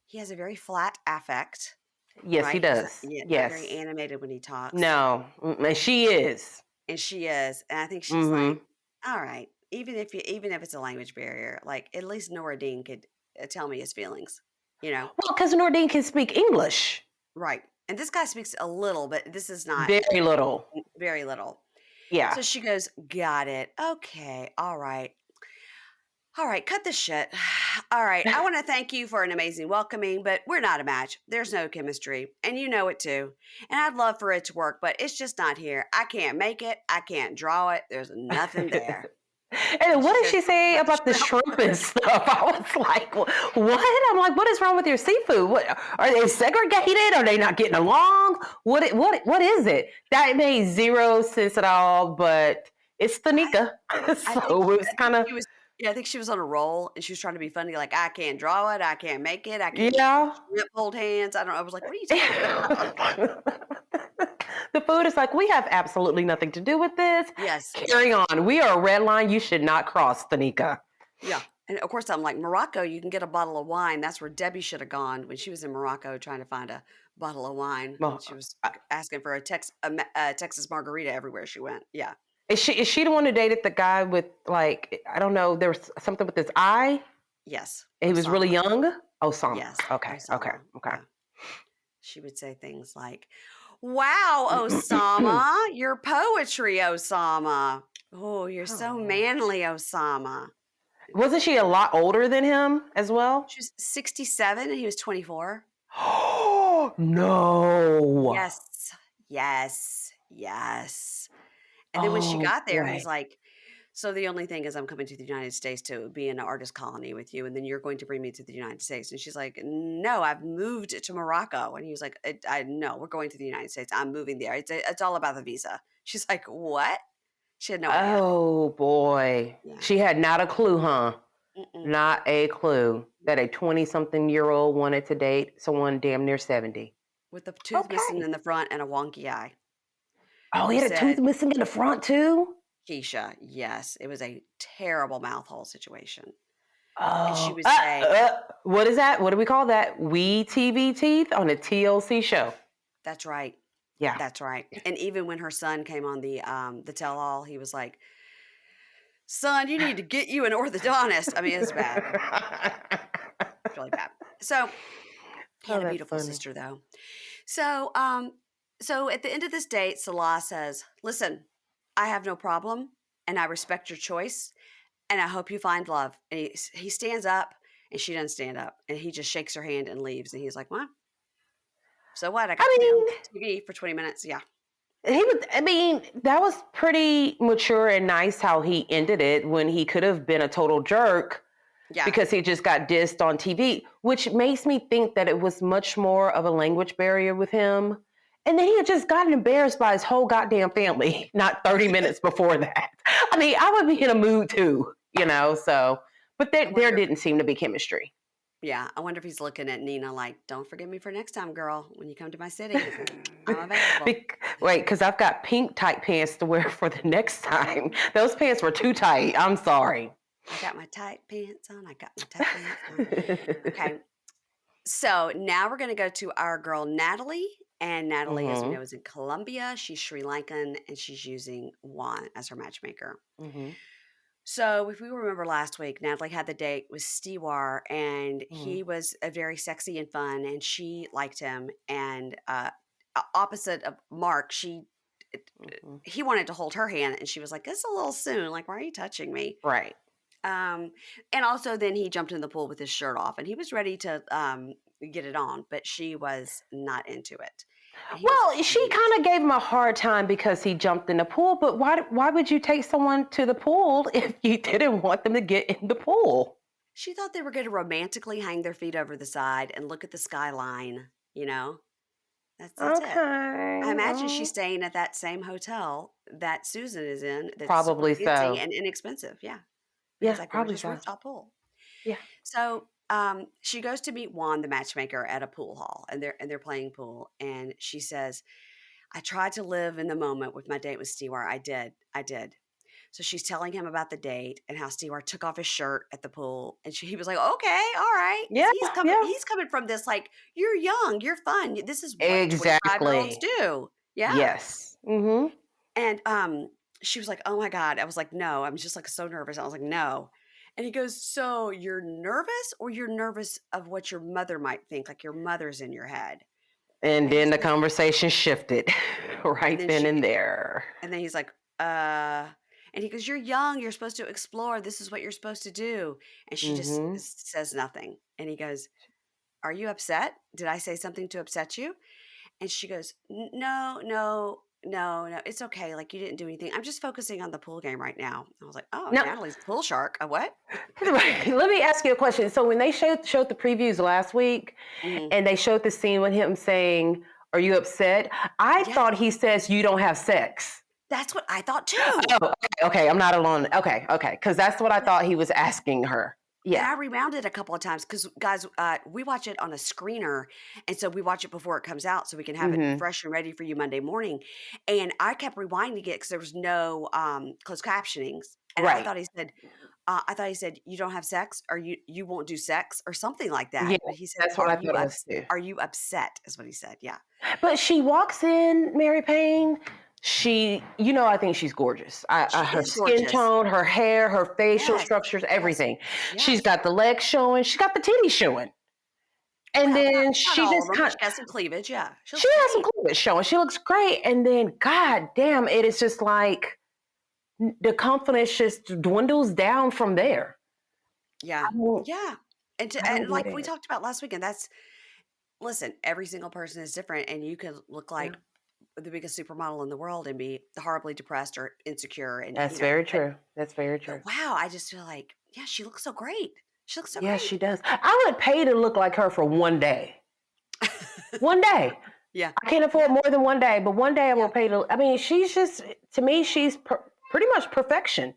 he has a very flat affect, yes, he right? He's does. not very Yes. animated when he talks. No. And she is. And she is. And I think she's Mm-hmm. like, all right. even if it's a language barrier, like at least Noradine could tell me his feelings, you know? Well, because Nordine can speak English. Right. And this guy speaks a little, but this is not Very little. very little. Yeah. So she goes, got it. Okay. All right. All right, cut the shit. All right, I want to thank you for an amazing welcoming, but we're not a match. There's no chemistry, and you know it too. And I'd love for it to work, but it's just not here. I can't make it. I can't draw it. There's nothing there. And what She did goes, she say "What the about the shrimp?" shrimp and stuff? I was like, what? I'm like, what is wrong with your seafood? What are they segregated? Are they not getting along? What is it? That made zero sense at all, but it's Stanika. I So it was kind of, she was. Yeah, I think she was on a roll, and she was trying to be funny. Like, I can't draw it. I can't make it. I can't yeah. shrimp hold hands. I don't know. I was like, what are you talking about? The food is like, we have absolutely nothing to do with this. Yes. Carry on. We are a red line you should not cross, Stanika. Yeah. And of course, I'm like, Morocco, you can get a bottle of wine. That's where Debbie should have gone when she was in Morocco trying to find a bottle of wine. Well, She was asking for a Texas margarita everywhere she went. Yeah. is she the one who dated the guy with, like, I don't know, there was something with his eye? Yes. He was really Osama. young? Osama. Yes. Okay. Osama. Okay. Yeah. She would say things like, wow, Osama, your poetry, Osama. Oh, you're so Oh. manly, Osama. Wasn't she a lot older than him as well? She was 67 and he was 24. Oh, no. Yes. Yes. Yes. And then when she Oh, got there, boy. he's like, so the only thing is I'm coming to the United States to be in an artist colony with you, and then you're going to bring me to the United States. And she's like, no, I've moved to Morocco. And he was like, I no, we're going to the United States. I'm moving there. It's all about the visa. She's like, what? She had no idea. Oh, boy. Yeah. She had not a clue, huh? Mm-mm. Not a clue that a 20-something-year-old wanted to date someone damn near 70. With the tooth missing Okay. in the front and a wonky eye. Oh, he He had a tooth said, missing in the front, too? Keisha, yes, it was a terrible mouth hole situation. And she Oh. would say, What is that? What do we call that? We TV teeth on a TLC show. that's right. Yeah. That's right. And even when her son came on the tell-all, he was like, son, you need to get you an orthodontist. I mean, it's bad. It's really bad. So he had a that's beautiful funny. sister, though. So so at the end of this date, Salah says, listen, I have no problem, and I respect your choice, and I hope you find love. And he stands up, and she doesn't stand up, and he just shakes her hand and leaves. And he's like, well, so what? I got to be on TV for 20 minutes. Yeah. That was pretty mature and nice how he ended it, when he could have been a total jerk Yeah. because he just got dissed on TV, which makes me think that it was much more of a language barrier with him. And then he had just gotten embarrassed by his whole goddamn family not 30 minutes before that. I mean, I would be in a mood too, so, but there didn't seem to be chemistry. Yeah, I wonder if he's looking at Nina like, don't forget me for next time, girl, when you come to my city. I'm available. Wait, because I've got pink tight pants to wear for the next time. Those pants were too tight. I'm sorry. I got my tight pants on. Okay. So now we're going to go to our girl, Nathaly. And Nathaly, as we know, is in Colombia. She's Sri Lankan, and she's using Juan as her matchmaker. Mm-hmm. So if we remember last week, Nathaly had the date with Stewart, and he was very sexy and fun, and she liked him. And opposite of Mark, he wanted to hold her hand, and she was like, "It's a little soon. Like, why are you touching me?" Right. And also then he jumped in the pool with his shirt off, and he was ready to get it on, but she was not into it. Well, she kind of gave him a hard time because he jumped in the pool, but why would you take someone to the pool if you didn't want them to get in the pool? She thought they were going to romantically hang their feet over the side and look at the skyline, That's Okay. it. I imagine she's staying at that same hotel that Susan is in. That's Probably super fancy so. and inexpensive. Yeah. Yeah, It's like probably gorgeous so. rooftop pool. Yeah. So she goes to meet Juan, the matchmaker, at a pool hall, and they're playing pool. And she says, I tried to live in the moment with my date with Stewart. I did. So she's telling him about the date and how Stewart took off his shirt at the pool, and he was like, "Okay, all right." Yeah, He's coming from this like, "You're young, you're fun. This is what 25-year-olds exactly. do." Yeah. Yes. Mm-hmm. And she was like, "Oh my God." I was like, "No." I'm just like so nervous. I was like, "No." And he goes, "So you're nervous or you're nervous of what your mother might think? Like your mother's in your head?" And And he then the says, conversation shifted and right then then she, and there. and then he's like, "Uh," and he goes, "You're young. You're supposed to explore. This is what you're supposed to do." And she just Mm-hmm. says nothing. And he goes, "Are you upset? Did I say something to upset you?" And she goes, No, no, no, no. It's okay. Like you didn't do anything. I'm just focusing on the pool game right now." I was like, "Oh, Now, Nathaly's a pool shark. A what?" let me ask you a question. So when they showed the previews last week, Hmm. and they showed the scene with him saying, "Are you upset?" I Yeah, thought he says, "You don't have sex." that's what I thought too. Oh, okay. I'm not alone. Okay. Because that's what I thought he was asking her. And Yeah. I rewound it a couple of times because, guys, we watch it on a screener, and so we watch it before it comes out, so we can have it Mm-hmm. fresh and ready for you Monday morning. And I kept rewinding it because there was no closed captionings, and Right. I thought he said, "You don't have sex, or you won't do sex," or something like that. Yeah. But he said, That's what I thought it was too. Are you upset?" Is what he said. Yeah. But she walks in, Mary Payne. I think she's gorgeous. She Her is skin gorgeous. tone, her hair, her facial Yes. structures, Yes. everything. She's Yes. got the legs showing. She's got the titties showing. And Well, then not she all of just them, but kind she has some cleavage. Yeah. She she looks has some great. cleavage showing. She looks great. And then, god damn, it is just like the confidence just dwindles down from there. Yeah. I don't, Yeah. I don't And get like we it. talked about last weekend, listen, every single person is different, and you can look Yeah, like the biggest supermodel in the world and be horribly depressed or insecure. And, that's very true. That's very but true. wow, I just feel like, yeah, she looks so great. She looks so Yes, she great. does. I would pay to look like her for one day. One day. Yeah. I can't Yeah. afford more than one day, but one day I will Yeah. pay to. I mean, she's just, to me, she's pretty much perfection.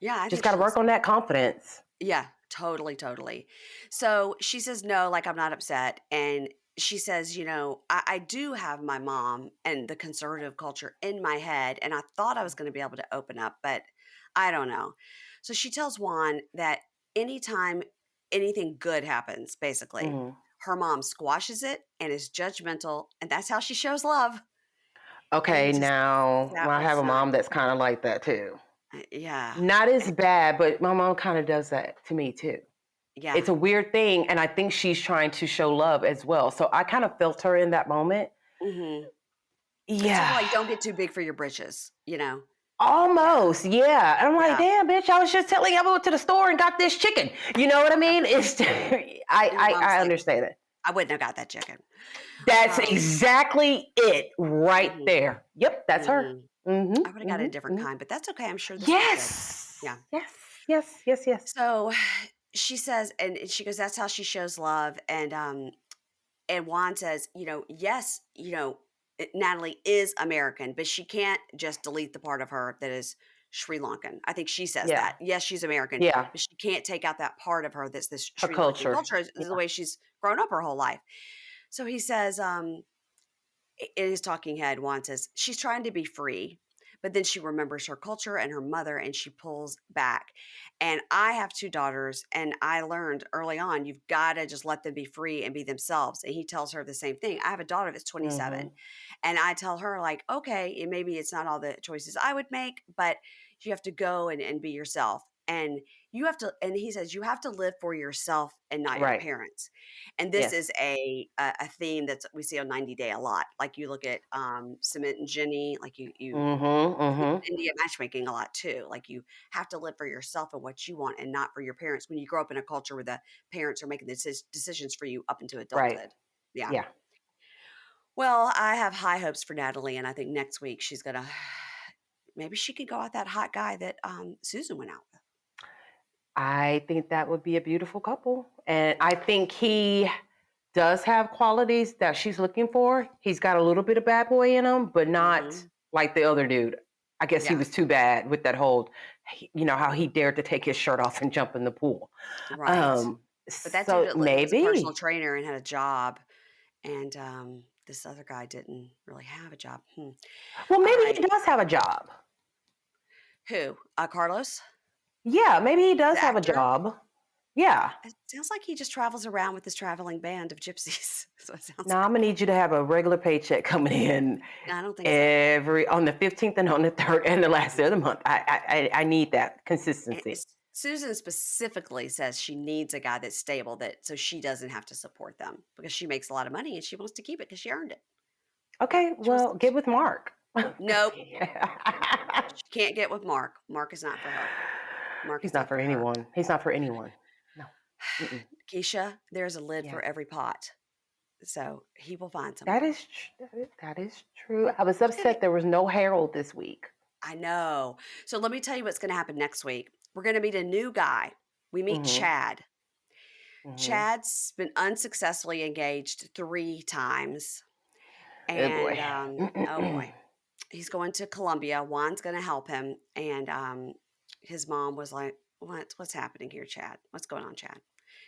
Yeah. I Just think got she to looks work on that confidence. Yeah, totally, totally. So she says, no, like I'm not upset. And she says, I do have my mom and the conservative culture in my head. And I thought I was going to be able to open up, but I don't know. So she tells Juan that anytime anything good happens, basically, Mhm. her mom squashes it and is judgmental. And that's how she shows love. And Okay, he just, now that I have was a not, mom that's kind of like that too. yeah. Not as bad, but my mom kind of does that to me too. Yeah. It's a weird thing, and I think she's trying to show love as well. So I kind of felt her in that moment. Hmm. It's sort of Yeah. like, don't get too big for your britches. Yeah. Almost, yeah. And I'm like, Yeah. damn, bitch, I was just telling you I went to the store and got this chicken. You know what I Yeah. mean? It's I And your I, mom's I like, understand it. "I wouldn't have got that chicken." That's Um, exactly it right mhm, there. Yep, that's her. mhm. Mm-hmm. I would have got a different Mm-hmm. kind, but that's okay. I'm sure this was good. Yes. Yeah. Yes. Yes. Yes. Yes. So she says, and she goes, "That's how she shows love." And Juan says, yes, Natalie is American, but she can't just delete the part of her that is Sri Lankan. I think she says Yeah. that. Yes, she's American, Yeah. but she can't take out that part of her that's this Her Sri Lankan culture. culture. Is the Yeah. way she's grown up her whole life. So he says, in his talking head, Juan says, she's trying to be free, but then she remembers her culture and her mother and she pulls back. And I have two daughters, and I learned early on, you've got to just let them be free and be themselves. And he tells her the same thing. I have a daughter that's 27, Mm-hmm. and I tell her, like, okay, and maybe it's not all the choices I would make, but you have to go and be yourself. And you have to, and he says, you have to live for yourself and not your Right. parents. And this Yes. is a theme that we see on 90 Day a lot. Like you look at Cement and Jenny, like you Mm-hmm. see Mm-hmm. India matchmaking a lot too. Like you have to live for yourself and what you want, and not for your parents. When you grow up in a culture where the parents are making the decisions for you up into Right. adulthood. Yeah. Yeah. Well, I have high hopes for Natalie, and I think next week she's gonna maybe she could go out that hot guy that Susan went out with. I think that would be a beautiful couple. And I think he does have qualities that she's looking for. He's got a little bit of bad boy in him, but not Hmm. like the other dude. I guess he Yeah. was too bad with that whole, how he dared to take his shirt off and jump in the pool. Right. Um, But that dude so was a personal maybe. trainer and had a job, and this other guy didn't really have a job. Well, All maybe right. he does have a job. Who? Carlos, Yeah, maybe he does the have a actor? job. Yeah. It sounds like he just travels around with this traveling band of gypsies. So it sounds Now I'm gonna like. need you to have a regular paycheck coming in I don't think so. every on the 15th and on the 3rd and the last day of the month. I need that And consistency. Susan specifically says she needs a guy that's stable, that so she doesn't have to support them because she makes a lot of money and she wants to keep it because she earned it. Yeah, Okay, she wants. well, get with Mark. 'Cause Nope, she can't get with Mark. Mark is not for her. Mark he's is not not for for her. anyone. He's not for anyone. No. Mm-mm. Keisha, there's a lid Yeah. for every pot, so he will find That someone. is that is true. I was He's gonna. upset there was no Harold this week. I know. So let me tell you what's going to happen next week. We're going to meet a new guy. We meet Mhm. Chad. Mhm. Chad's been unsuccessfully engaged 3 times. Oh boy. And oh boy, he's going to Colombia. Juan's going to help him. And his mom was like, what's happening here, Chad? What's going on, Chad?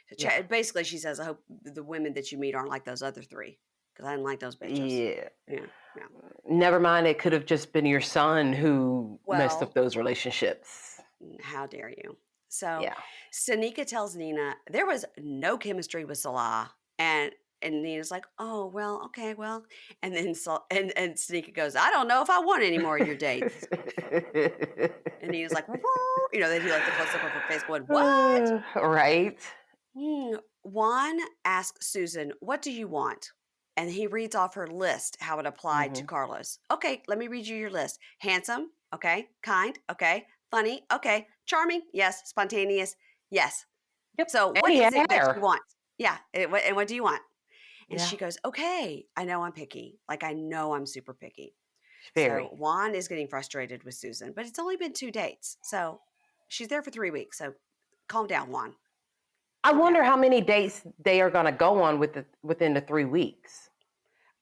So Yeah. Chad, basically, she says, I hope the women that you meet aren't like those other 3 because I didn't like those bitches. Yeah. Yeah. Yeah. Never mind, it could have just been your son who messed up Well, those relationships. how dare you? So Yeah. Stanika tells Nina there was no chemistry with Salah, and Nina's like, oh well, okay, well, and then and Stanika goes, I don't know if I want any more of your dates, and Nina's like, "Woo," they do like the close up of her face, going, what? Right. Juan asks Susan, what do you want? And he reads off her list how it applied to Mhm. Carlos. Okay, let me read you your list. Handsome, okay. Kind, okay. Funny, okay. Charming, yes. Spontaneous, yes. Yep. So And what he is had it that you hair. want? Yeah, and what do you want? And Yeah. she goes, okay, I know I'm picky. Like, I know I'm super picky. So Very. Juan is getting frustrated with Susan, but it's only been 2 dates. So she's there for 3 weeks. So calm down, Juan. I Calm wonder down. how many dates they are going to go on within the 3 weeks.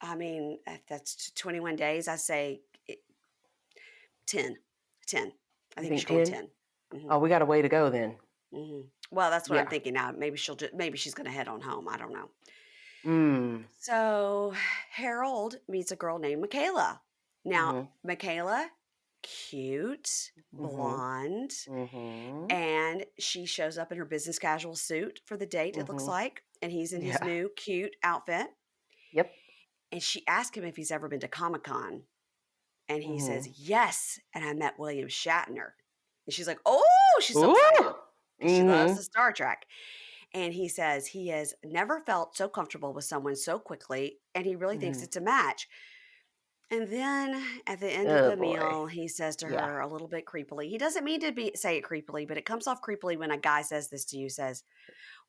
I mean, if that's 21 days. I say 10. 10. I You think we think should go with 10? 10. Hmm. Oh, we got a way to go then. Hmm. Well, that's what I'm Yeah. thinking now. Maybe she's going to head on home. I don't know. Mm. So Harold meets a girl named Michaela. Now, Mhm. Michaela, cute, Mhm. blonde, Mhm. and she shows up in her business casual suit for the date, it looks Mhm. like, and he's in his Yeah. new cute outfit. Yep. And she asked him if he's ever been to Comic-Con. And he says, Mhm. yes. And I met William Shatner. And she's like, oh, she's so Ooh. excited because she loves the Mhm. Star Trek. And he says he has never felt so comfortable with someone so quickly. And he really thinks Mhm. it's a match. And then at the end of Oh the boy. meal, he says to Yeah. her a little bit creepily, he doesn't mean to say it creepily, but it comes off creepily when a guy says this to you, says,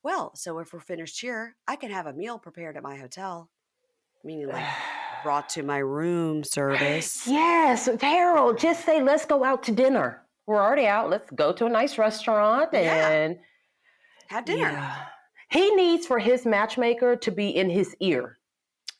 well, so if we're finished here, I can have a meal prepared at my hotel, meaning like brought to my room service. Yes, Harold, just say, let's go out to dinner. We're already out. Let's go to a nice restaurant. Yeah, And have dinner. yeah, he needs for his matchmaker to be in his ear,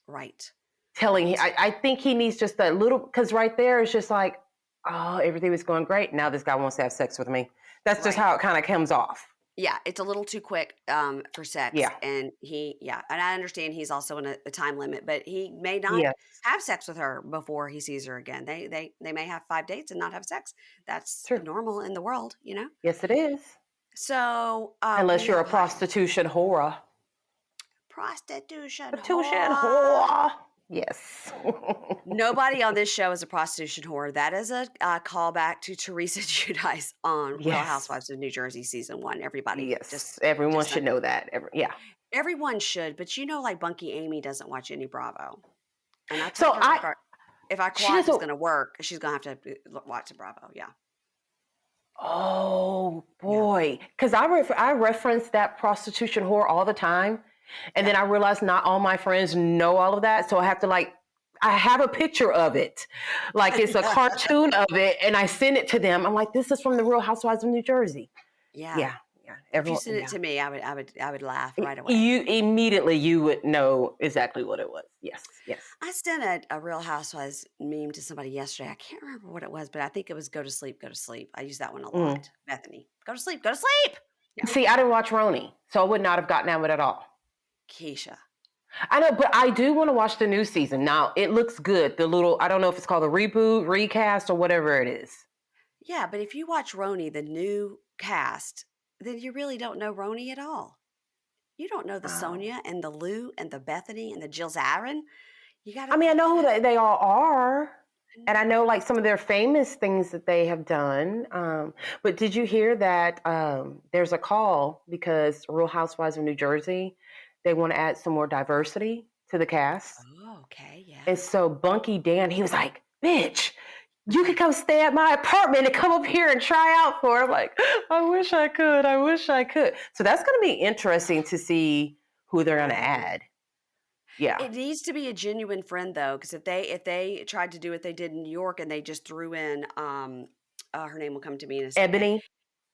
Right. telling him. Right. I think he needs just a little, because right there it's just like, oh, everything was going great. Now this guy wants to have sex with me. That's just Right. how it kind of comes off. Yeah, it's a little too quick for sex, Yeah. and and I understand he's also in a time limit, but he may not Yes. have sex with her before he sees her again. They may have 5 dates and not have sex. That's True. normal in the world, you know. Yes, it is. So Unless we you're have a prostitution whore. prostitution Prostitution whore. whore. Yes. Nobody on this show is a prostitution whore. That is a callback to Teresa Giudice on Real Yes. Housewives of New Jersey season 1. Everybody, Yes. Everyone just should know that. Yeah. everyone should, but like Bunky Amy doesn't watch any Bravo. And I So told her if our she quad was doesn't. gonna work, she's gonna have to watch the Bravo. Yeah. Oh Yeah. boy, because I reference that prostitution whore all the time, and Yeah. then I realize not all my friends know all of that, so I have to I have a picture of it, like it's a cartoon of it, and I send it to them. I'm like, this is from the Real Housewives of New Jersey. Yeah. Yeah, yeah, If you everyone, send it yeah. to me, I would laugh right away. You immediately you would know exactly what it was. Yes, yes. I sent a Real Housewives meme to somebody yesterday. I can't remember what it was, but I think it was "Go to sleep, go to sleep." I use that one a Mm. lot. Bethany, go to sleep, go to sleep. Yeah. See, I didn't watch Roni, so I would not have gotten out of it at all. Keisha. I know, but I do want to watch the new season. Now, it looks good. I don't know if it's called a reboot, recast, or whatever it is. Yeah, but if you watch Roni, the new cast, then you really don't know Roni at all. You don't know the Oh. Sonia and the Lou and the Bethany and the Jill's Aaron. You I gotta, mean, I you know who gotta. they all are. I And I know know. like some of their famous things that they have done. But did you hear that there's a call because Real Housewives of New Jersey, they want to add some more diversity to the cast. Oh, okay, And yeah. so Bunky Dan, he was like, bitch, you could come stay at my apartment and come up here and try out for it. I'm like, I wish I could. I wish I could. So that's going to be interesting to see who they're going to Right. add. Yeah. It needs to be a genuine friend though, because if they tried to do what they did in New York and they just threw in her name will come to me in a second. Ebony.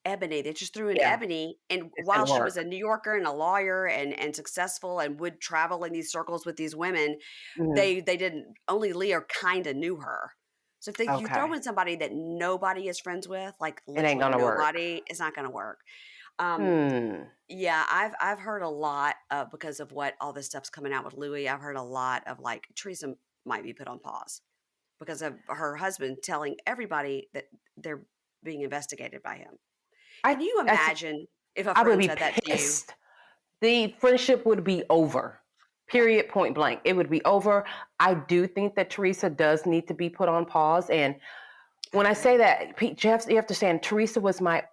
Ebony. They just threw in Yeah. Ebony, and It's while going to she was a work. New Yorker and a lawyer and successful and would travel in these circles with these women, Mhm. they didn't. Only Leo kind of knew her. So if you throw Okay. in somebody that nobody is friends with, like It ain't literally going to work. nobody, it's not going to work. Um, Hmm. yeah, I've heard a lot because of what all this stuff's coming out with Louis. I've heard a lot of like Teresa might be put on pause because of her husband telling everybody that they're being investigated by him. I, Can you I, imagine if a I would friend be said that to you? pissed. The friendship would be over. Yeah, Period, point blank. It would be over. I do think that Teresa does need to be put on pause. And I when I say agree. that, Pete, you have to understand, Teresa was my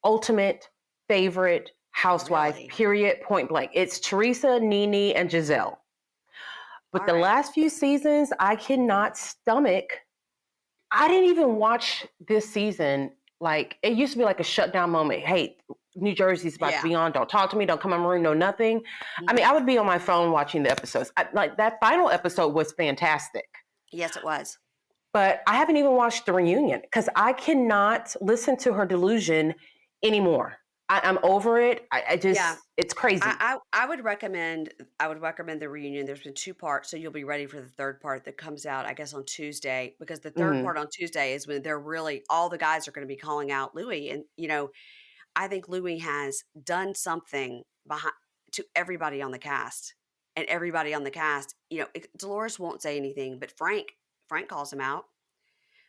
ultimate favorite housewife, Really? period, point blank. It's Teresa, Nene, and Giselle. But All the right. last few seasons, I cannot stomach. I didn't even watch this season. Like, it used to be like a shutdown moment. Hey, New Jersey's about to Yeah. be on. Don't talk to me. Don't come in my room. No, nothing. I mean, Hmm. I would be on my phone watching the episodes. Like, that final episode was fantastic. Yes, it was. But I haven't even watched the reunion because I cannot listen to her delusion anymore. I'm over it. I Yeah. just, it's crazy. I would recommend the reunion. There's been 2 parts, so you'll be ready for the 3rd part that comes out, I guess, on Tuesday, because the 3rd Hmm. part on Tuesday is when they're really all the guys are gonna be calling out Louis, and, I think Louis has done something behind to everybody on the cast, and everybody on the cast, Dolores won't say anything, but Frank calls him out.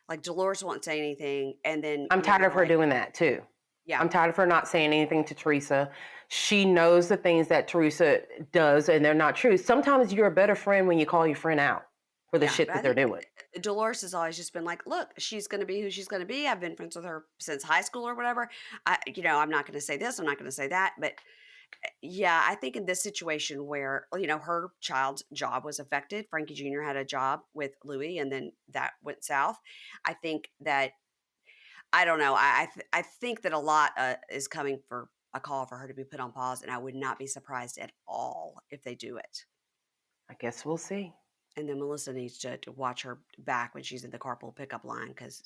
Like, Dolores won't say anything, and then, I'm tired they're of her like, doing that too. yeah, I'm tired of her not saying anything to Teresa. She knows the things that Teresa does and they're not true. Sometimes you're a better friend when you call your friend out for the yeah, shit but that I they're think doing. Dolores has always just been like, "Look, she's gonna be who she's gonna be. I've been friends with her since high school or whatever. I'm not gonna say this, I'm not gonna say that." But yeah, I think in this situation where, her child's job was affected, Frankie Jr. had a job with Louis, and then that went south. I think that I don't know. I think that a lot is coming for a call for her to be put on pause, and I would not be surprised at all if they do it. I guess we'll see. And then Melissa needs to watch her back when she's in the carpool pickup line because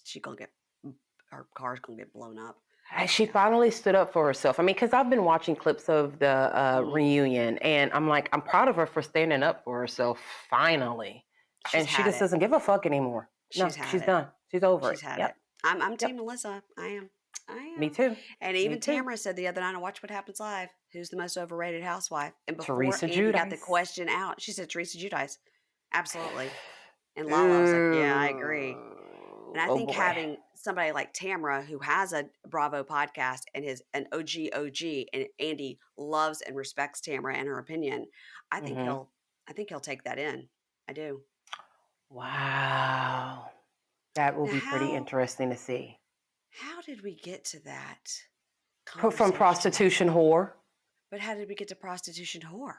her car's gonna get blown up. She Yeah. finally stood up for herself. I mean, because I've been watching clips of the Mhm. reunion and I'm like, I'm proud of her for standing up for herself finally. She's And she had just it. doesn't give a fuck anymore. No, She's had she's it. done. She's over it. She's had it. Yep. I'm Team Yep. Melissa. I am. I Me am. too. And Me even too. Tamara said the other night on Watch What Happens Live, who's the most overrated housewife? And before Teresa Andy got the Judice. question out, she said Teresa Giudice. Absolutely. And Lala was like, "Yeah, I agree." And I Oh think boy. having somebody like Tamara who has a Bravo podcast and is an OG, and Andy loves and respects Tamara and her opinion, I think Hmm. he'll take that in. I do. Wow. That will Now be pretty how interesting to see. how did we get to that From conversation? prostitution whore. But how did we get to prostitution whore?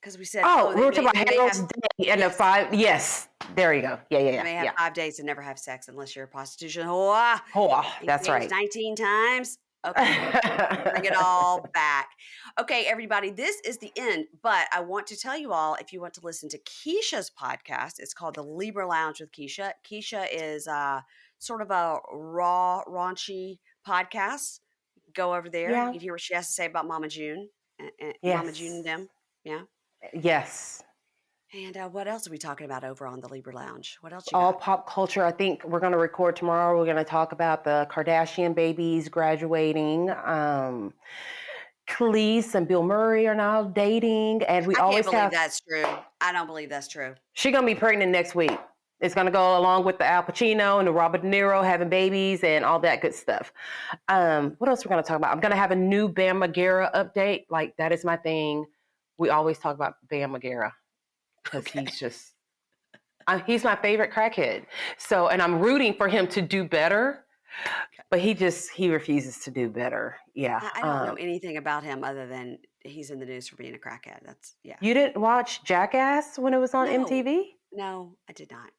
Because we said, Oh, "Oh, we they were talking may about they may have." Harold's Day and the Yes. 5. Yes. There you go. Yeah, They yeah, may have yeah, 5 days and never have sex unless you're a prostitution whore. Oh, that's Engaged right. 19 times. Okay. Bring it all back. Okay, everybody, this is the end, but I want to tell you all if you want to listen to Keisha's podcast, it's called the Libra Lounge with Keisha. Keisha is sort of a raw, raunchy podcast. Go over there. You Yeah. can hear what she has to say about Mama June, Mama June and Yes. them. Yeah. Yes. And what else are we talking about over on the Libra Lounge? What else you All got? pop culture. I think we're going to record tomorrow. We're going to talk about the Kardashian babies graduating. Khalees and Bill Murray are now dating, and we I can't always believe have. that's true. I don't believe that's true. She's going to be pregnant next week. It's going to go along with the Al Pacino and the Robert De Niro having babies and all that good stuff. What else we're going to talk about? I'm going to have a new Bam Margera update. Like, that is my thing. We always talk about Bam Margera because Okay. he's my favorite crackhead. So, and I'm rooting for him to do better, but he refuses to do better. Yeah. I don't know anything about him other than he's in the news for being a crackhead. That's, yeah. You didn't watch Jackass when it was on No, MTV? no, I did not.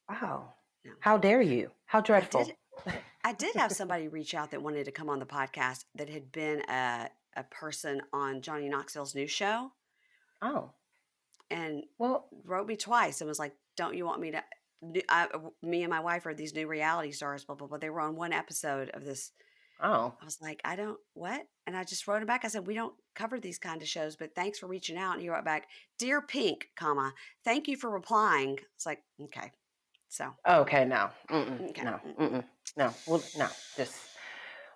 Wow. No, How dare you? How I did. dreadful. I did have somebody reach out that wanted to come on the podcast that had been a person on Johnny Knoxville's new show Oh, and well, wrote me twice and was like, "Don't you want me to?" Me and my wife are these new reality stars, blah blah blah. They were on one episode of this. oh, I was like, "I don't what," and I just wrote him back. I said, "We don't cover these kind of shows, but thanks for reaching out." And he wrote back, "Dear Pink, comma, thank you for replying." It's like, okay, so okay, no, okay, no, no, no, just,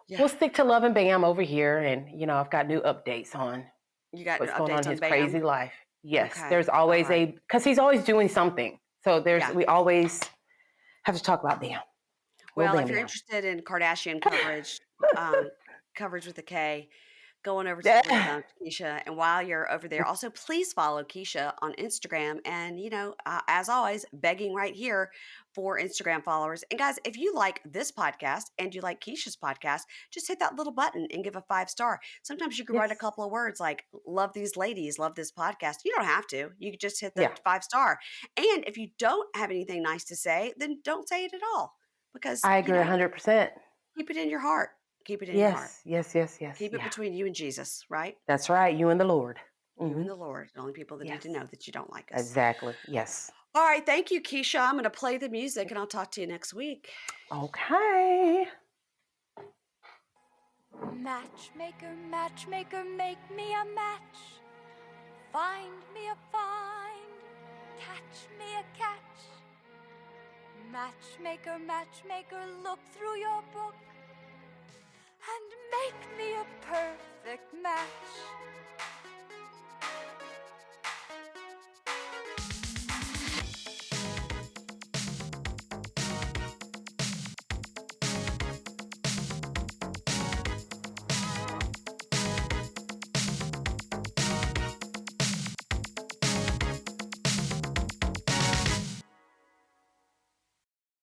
yeah. we'll stick to Love and Bam over here. And, I've got new updates on You got what's going on updates in on his Bam? crazy life. Yes, Okay, there's all always right, because he's always doing something. So yeah. we always have to talk about Bam. Little Well, if Bam you're Bam. interested in Kardashian coverage, um, coverage with a K, go on over to the Libra Yeah. Lounge, Keisha. And while you're over there, also please follow Keisha on Instagram. And, as always, begging right here for Instagram followers. And guys, if you like this podcast and you like Keisha's podcast, just hit that little button and give a 5-star. Sometimes you can write a Yes. couple of words like, love these ladies, love this podcast. You don't have to. You can just hit the Yeah, 5-star. And if you don't have anything nice to say, then don't say it at all because, I agree 100%. keep it in your heart. Keep it in your heart. Yes, yes, yes, yes. Keep it Yeah, between you and Jesus, right? that's right. You and the Lord. You Hmm. and the Lord. The only people that need to Yes, know that you don't like us. exactly. Yes. All right. Thank you, Keisha. I'm going to play the music and I'll talk to you next week. Okay. Matchmaker, matchmaker, make me a match. Find me a find, catch me a catch. Matchmaker, matchmaker, look through your book and make me a perfect match.